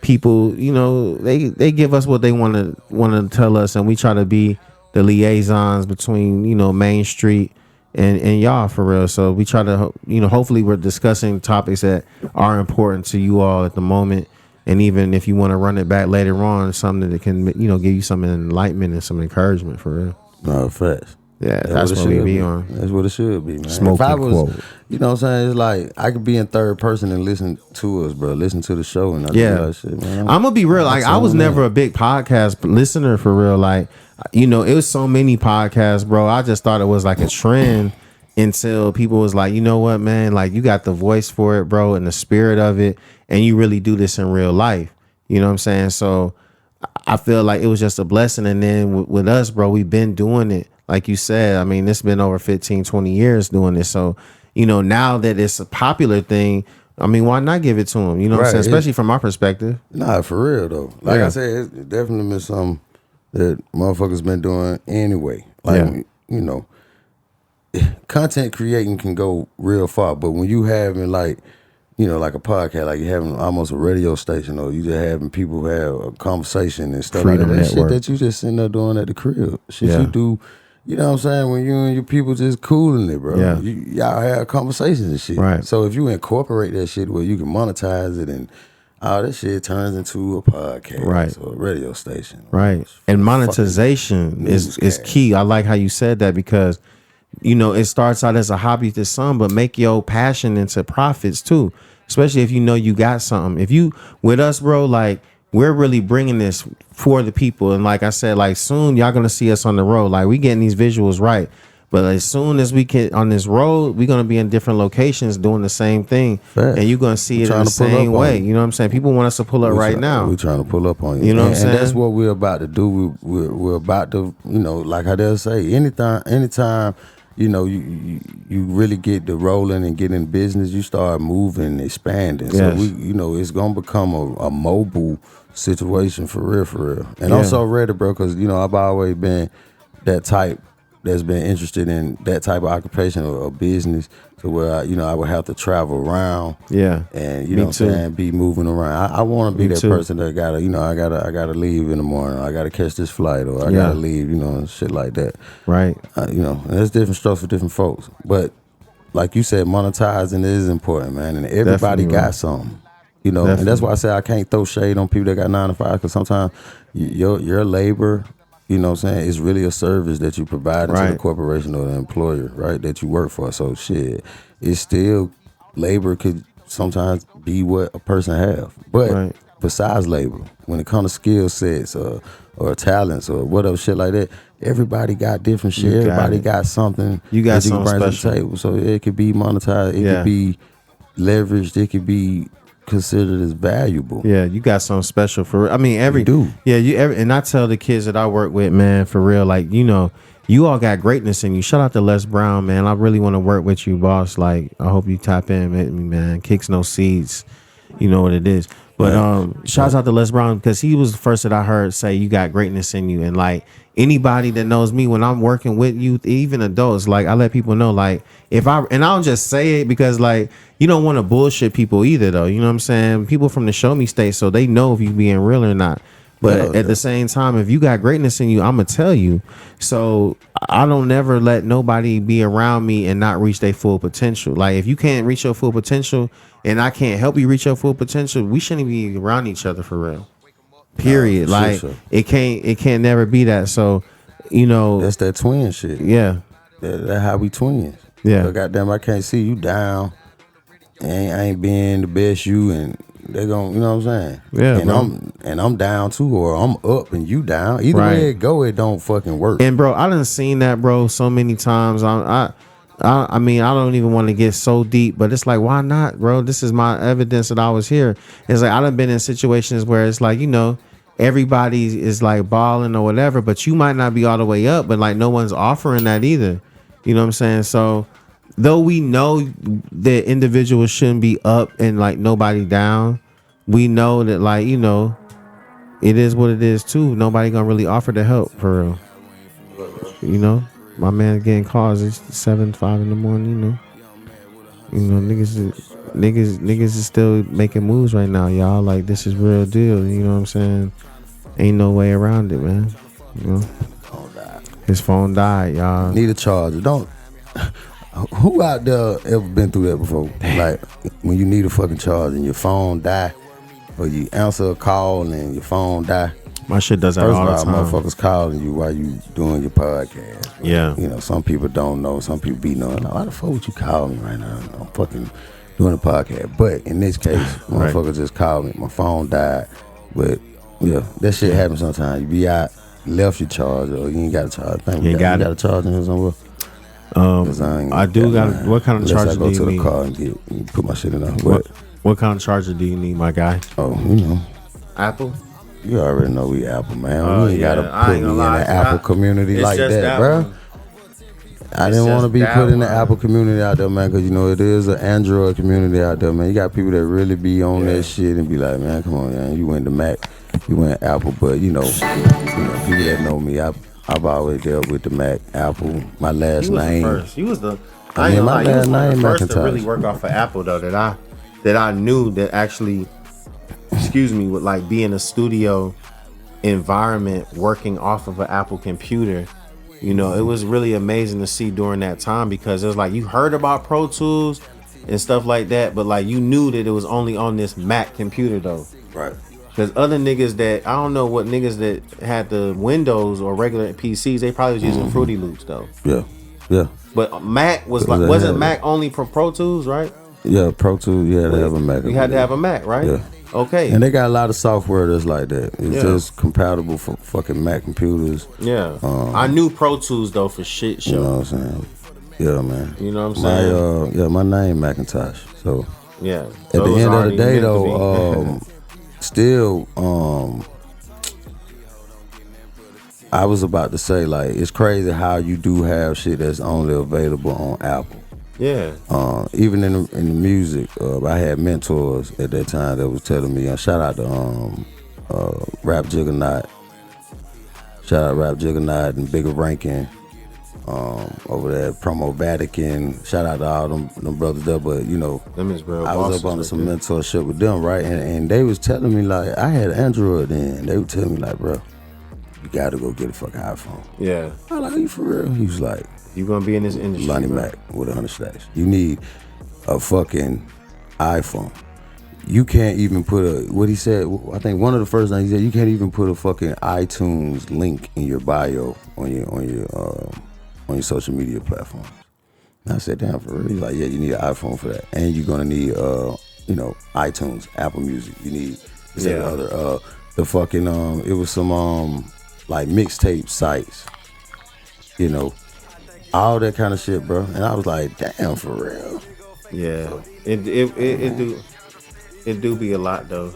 Speaker 1: people, they give us what they want to tell us, and we try to be the liaisons between Main Street and y'all for real. So we try to hopefully we're discussing topics that are important to you all at the moment, and even if you want to run it back later on, something that can give you some enlightenment and some encouragement for real.
Speaker 2: No, facts.
Speaker 1: Yeah, that's what we be on.
Speaker 2: That's what it should be, man.
Speaker 1: Smoking
Speaker 2: if I was,
Speaker 1: quote.
Speaker 2: You know what I'm saying? It's like I could be in third person and listen to us, bro. Listen to the show and I do that shit, man. I'm
Speaker 1: gonna be real. Like I was never a big podcast listener for real. Like it was so many podcasts, bro. I just thought it was like a trend until people was like, you know what, man? Like you got the voice for it, bro, and the spirit of it, and you really do this in real life. You know what I'm saying? So I feel like it was just a blessing. And then with us, bro, we've been doing it. Like you said, I mean, it's been over 15, 20 years doing this. So, now that it's a popular thing, I mean, why not give it to them? You know what I'm saying? Especially from our perspective.
Speaker 2: Nah, for real, though. Like I said, it's definitely been something that motherfuckers been doing anyway. Like, content creating can go real far. But when you having like a podcast, like you're having almost a radio station, or you just having people have a conversation and stuff
Speaker 1: Freedom
Speaker 2: like that.
Speaker 1: Network.
Speaker 2: Shit that you just sitting there doing at the crib. Shit you do. You know what I'm saying? When you and your people just cooling it, bro.
Speaker 1: Yeah.
Speaker 2: Y'all have conversations and shit.
Speaker 1: Right.
Speaker 2: So if you incorporate that shit where you can monetize it and all that shit turns into a podcast.
Speaker 1: Right.
Speaker 2: Or a radio station.
Speaker 1: Right. And monetization is key. I like how you said that because, it starts out as a hobby to some, but make your passion into profits too. Especially if you got something. If you, with us, bro, like, we're really bringing this for the people. And like I said, like soon y'all going to see us on the road. Like we getting these visuals right. But as soon as we get on this road, we're gonna be in different locations doing the same thing, and you're gonna see it in the same way. You know what I'm saying? People want us to pull up right now.
Speaker 2: We're trying to pull up on you.
Speaker 1: You know what I'm saying?
Speaker 2: And that's what we're about to do. We're about to, like how they'll say, anytime, you really get the rolling and get in business, you start moving and expanding. Yes. So it's gonna become a mobile situation for real. And I'm so ready, bro, because I've always been that type that's been interested in that type of occupation or business, to where I would have to travel around.
Speaker 1: Yeah.
Speaker 2: And what I'm saying, be moving around. I want to be that person that gotta, I gotta leave in the morning. I gotta catch this flight, or I gotta leave, shit like that.
Speaker 1: Right.
Speaker 2: And there's different strokes for different folks. But like you said, monetizing is important, man. And everybody got something. And that's why I say I can't throw shade on people that got 9 to 5, because sometimes your labor, it's really a service that you provide to the corporation or the employer, right, that you work for. So shit, it's still, labor could sometimes be what a person have. But besides labor, when it comes to skill sets or talents or whatever shit like that, everybody got different shit. Everybody got something
Speaker 1: you got
Speaker 2: that you can bring to the table. So it could be monetized, it could be leveraged, it could be considered as valuable.
Speaker 1: Yeah, you got something special for. I mean, and I tell the kids that I work with, man, for real, like you all got greatness in you. Shout out to Les Brown, man. I really want to work with you, boss. Like, I hope you tap in with me, man. Kicks no seeds, you know what it is. But shouts out to Les Brown, because he was the first that I heard say you got greatness in you. And like anybody that knows me, when I'm working with youth, even adults, like I let people know, like and I don't just say it because like you don't want to bullshit people either, though. You know what I'm saying? People from the show me state, so they know if you being real or not. But at the same time, if you got greatness in you, I'm gonna tell you. So I don't never let nobody be around me and not reach their full potential. Like if you can't reach your full potential and I can't help you reach your full potential, we shouldn't be around each other for real. Period. It can't never be that. So,
Speaker 2: that's that twin shit.
Speaker 1: Yeah.
Speaker 2: That's how we twins.
Speaker 1: Yeah.
Speaker 2: So goddamn, I can't see you down. I ain't being the best you, and they gon', you know what I'm saying?
Speaker 1: Yeah.
Speaker 2: And I'm down too, or I'm up and you down. Either way it go, it don't fucking work.
Speaker 1: And bro, I done seen that, bro, so many times. I mean, I don't even want to get so deep, but it's like, why not, bro? This is my evidence that I was here. It's like I done been in situations where it's like, everybody is like balling or whatever, but you might not be all the way up, but like no one's offering that either. You know what I'm saying? So though we know that individuals shouldn't be up and like nobody down, we know that like, it is what it is too. Nobody gonna really offer the help for real. My man getting calls. It's 7-5 in the morning. Niggas is still making moves right now, y'all. Like this is real deal. You know what I'm saying? Ain't no way around it, man. His phone died, y'all.
Speaker 2: Need a charger. Don't. Who out there ever been through that before? Like when you need a fucking charger and your phone die, or you answer a call and your phone die.
Speaker 1: My shit does that all the time.
Speaker 2: Motherfuckers calling you while you doing your podcast.
Speaker 1: Yeah.
Speaker 2: Some people don't know. Some people be knowing. Why the fuck would you call me right now? I'm fucking doing a podcast. But in this case, motherfucker just called me. My phone died. But that shit happens sometimes. You be out, left your charger, or you ain't got a charger. You got a charger in here somewhere.
Speaker 1: I do got. What kind of charger do you need?
Speaker 2: I go to the car and put my shit in there.
Speaker 1: What kind of charger do you need, my guy?
Speaker 2: Oh,
Speaker 1: Apple.
Speaker 2: You already know we Apple, man. We ain't gotta put me in the Apple community like that, bro. I didn't want to be put in the Apple community out there, man, because it is an Android community out there, man. You got people that really be on that shit and be like, man, come on, man. You went to Mac, you went Apple, but people that know me, I've always dealt with the Mac, Apple. My last name.
Speaker 1: He was the. My last name first to really work off of Apple though. That I knew that actually. Would like be in a studio environment working off of an Apple computer. It was really amazing to see during that time, because it was like you heard about Pro Tools and stuff like that, but like you knew that it was only on this Mac computer though.
Speaker 2: Right.
Speaker 1: Because other niggas that, I don't know what niggas that had the Windows or regular PCs, they probably was using Fruity Loops though.
Speaker 2: Yeah.
Speaker 1: But Mac was like, wasn't Mac only for Pro Tools, right?
Speaker 2: Yeah, Pro Tools, you had to have a Mac.
Speaker 1: You had to have a Mac, right?
Speaker 2: Yeah.
Speaker 1: Okay.
Speaker 2: And they got a lot of software that's like that. It's just compatible for fucking Mac computers.
Speaker 1: Yeah. I knew Pro Tools though for shit show.
Speaker 2: You know what I'm saying? Yeah, man.
Speaker 1: You know what I'm saying?
Speaker 2: My name Macintosh. So
Speaker 1: yeah.
Speaker 2: So at the end of the day though, still I was about to say, like, it's crazy how you do have shit that's only available on Apple.
Speaker 1: Yeah.
Speaker 2: Even in the music, I had mentors at that time that was telling me, shout out to Rap Juggernaut. Shout out Rap Juggernaut and Bigger Rankin over there, Promo Vatican. Shout out to all them brothers there, but you know, I was up under some mentorship with them, right? And they was telling me, like, I had Android then. They would tell me, like, bro, you gotta go get a fucking iPhone.
Speaker 1: Yeah.
Speaker 2: I was like, are you for real? He was like,
Speaker 1: you gonna be in this industry,
Speaker 2: Lonnie Mac with 100 stacks. You need a fucking iPhone. You can't even put what he said, I think one of the first things he said, you can't even put a fucking iTunes link in your bio on your social media platforms. And I said, damn, for real? He's like, yeah, you need an iPhone for that. And you're gonna need iTunes, Apple Music. You need the fucking it was some like mixtape sites, you know, all that kind of shit, bro. And I was like, damn, for real.
Speaker 1: Yeah, it do be a lot though.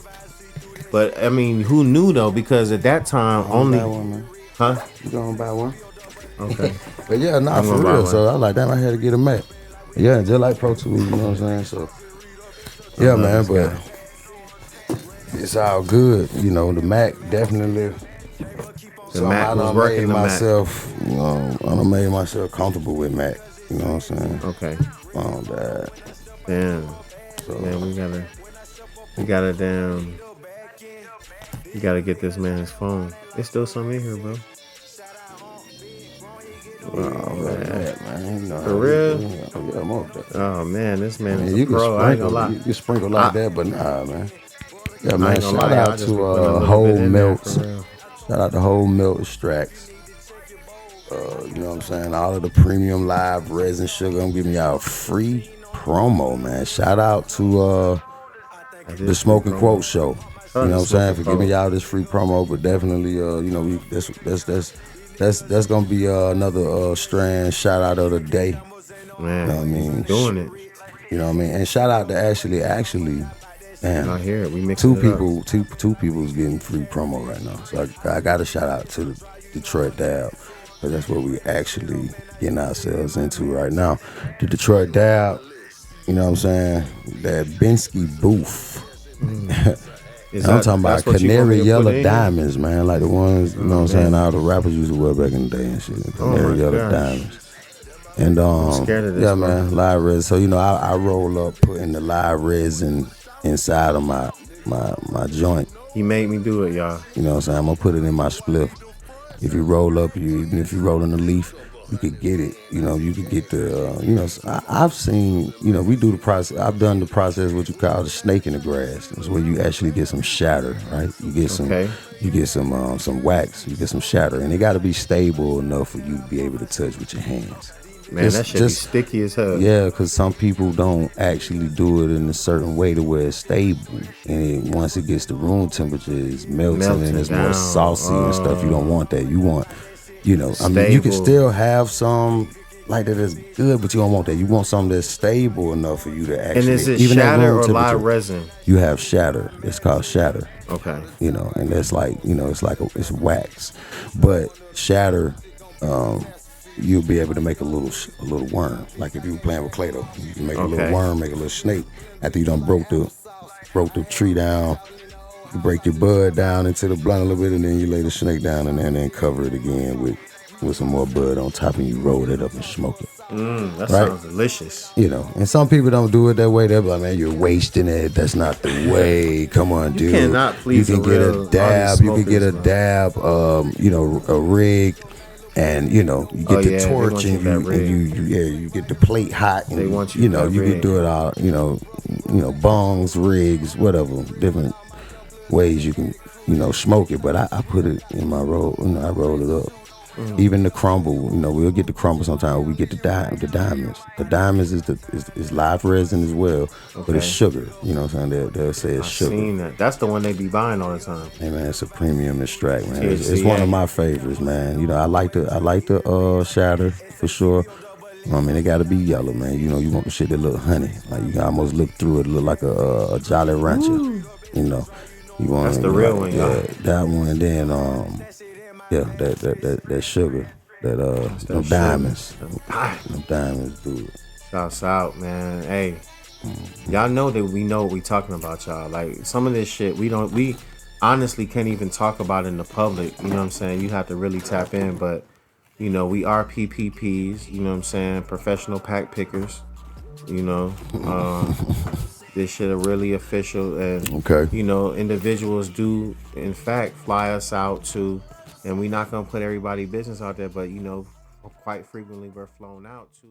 Speaker 1: But I mean, who knew though? Because at that time only.
Speaker 2: Buy one, man.
Speaker 1: Huh?
Speaker 2: You gonna buy one?
Speaker 1: Okay.
Speaker 2: But yeah, nah, for real. So I was like, damn, I had to get a Mac. Yeah, just like Pro Tools, you know what I'm saying? So yeah, man, but it's all good. You know, the Mac definitely.
Speaker 1: The Mac was working.
Speaker 2: I done made myself comfortable with Mac. You know what I'm saying?
Speaker 1: Okay.
Speaker 2: That.
Speaker 1: Damn. So, man, we gotta get this man's phone. There's still some in here, bro. Oh man.
Speaker 2: You know,
Speaker 1: for real?
Speaker 2: Yeah, I'm over that.
Speaker 1: Oh man, this man is a pro. I ain't gonna lie.
Speaker 2: You can sprinkle like that, but nah, man. Yeah, man. Shout out to Whole Milk. Shout out to Whole Milk Extracts. You know what I'm saying? All of the premium live resin sugar. I'm giving y'all a free promo, man. Shout out to the Smoking Quote Show. You know what I'm saying? For giving y'all this free promo, but definitely, that's gonna be another strand shout out of the day.
Speaker 1: Man,
Speaker 2: you know what I mean?
Speaker 1: Doing it.
Speaker 2: You know what I mean? And shout out to actually, man,
Speaker 1: I hear it. We mix
Speaker 2: two people's getting free promo right now. So I got to shout out to the Detroit Dab, because that's what we actually getting ourselves into right now. The Detroit Dab, you know what I'm saying? That Bensky booth. I'm talking about canary yellow diamonds, man. Like the ones, you know what I'm saying, all the rappers used to wear back in the day and shit. Canary yellow diamonds. And
Speaker 1: I'm scared of this,
Speaker 2: yeah, man, live resin. So, you know, I roll up putting the live resin inside of my joint.
Speaker 1: He made me do it, y'all.
Speaker 2: You know what I'm saying? I'm gonna put it in my spliff. If you roll up, even if you roll in the leaf, you could get it. You know, you could get the. I've seen. You know, we do the process. I've done the process what you call the snake in the grass. It's where you actually get some shatter, right? You get some.
Speaker 1: Okay.
Speaker 2: You get some wax. You get some shatter, and it got to be stable enough for you to be able to touch with your hands.
Speaker 1: Man, that shit be sticky as hell.
Speaker 2: Yeah, because some people don't actually do it in a certain way to where it's stable. And once it gets to room temperature, it's melting and it's more saucy and stuff. You don't want that. You want, stable. I mean, you can still have some like that is good, but you don't want that. You want something that's stable enough for you to actually.
Speaker 1: And is it even shatter or live resin?
Speaker 2: You have shatter. It's called shatter.
Speaker 1: Okay.
Speaker 2: And that's like, it's wax. But shatter, you'll be able to make a little worm. Like if you were playing with Play-Doh, you can make a little worm, make a little snake. After you done broke the tree down, you break your bud down into the blunt a little bit, and then you lay the snake down in there and then cover it again with some more bud on top, and you roll it up and smoke it.
Speaker 1: That sounds delicious.
Speaker 2: And some people don't do it that way. They're like, man, you're wasting it. That's not the way. Come on, dude.
Speaker 1: You cannot please.
Speaker 2: You can get a dab. You can get a dab. A rig. And you get the torch and you get the plate hot and
Speaker 1: they want
Speaker 2: you can do it all, bongs, rigs, whatever, different ways you can, smoke it. But I put it in my roll, I roll it up. Even the crumble, we'll get the crumble sometimes. We get the diamonds. The diamonds is live resin as well, but it's sugar. You know what I'm saying? They'll say it's sugar.
Speaker 1: I've seen that. That's the one they be buying all the time.
Speaker 2: Hey man, it's a premium extract, man. It's one of my favorites, man. I like the shatter for sure. I mean, it got to be yellow, man. You want the shit that look honey, like you can almost look through it, look like a Jolly Rancher.
Speaker 1: Ooh.
Speaker 2: You want
Speaker 1: that's the real one,
Speaker 2: yeah, that one, and then that sugar, them diamonds, them diamonds, dude.
Speaker 1: Shouts out, man. Hey, y'all know that we know what we talking about, y'all. Like some of this shit, we honestly can't even talk about in the public. You know what I'm saying? You have to really tap in, but we are PPPs. You know what I'm saying? Professional pack pickers. This shit are really official, and individuals do in fact fly us out to, and we're not gonna put everybody's business out there, but quite frequently we're flown out to.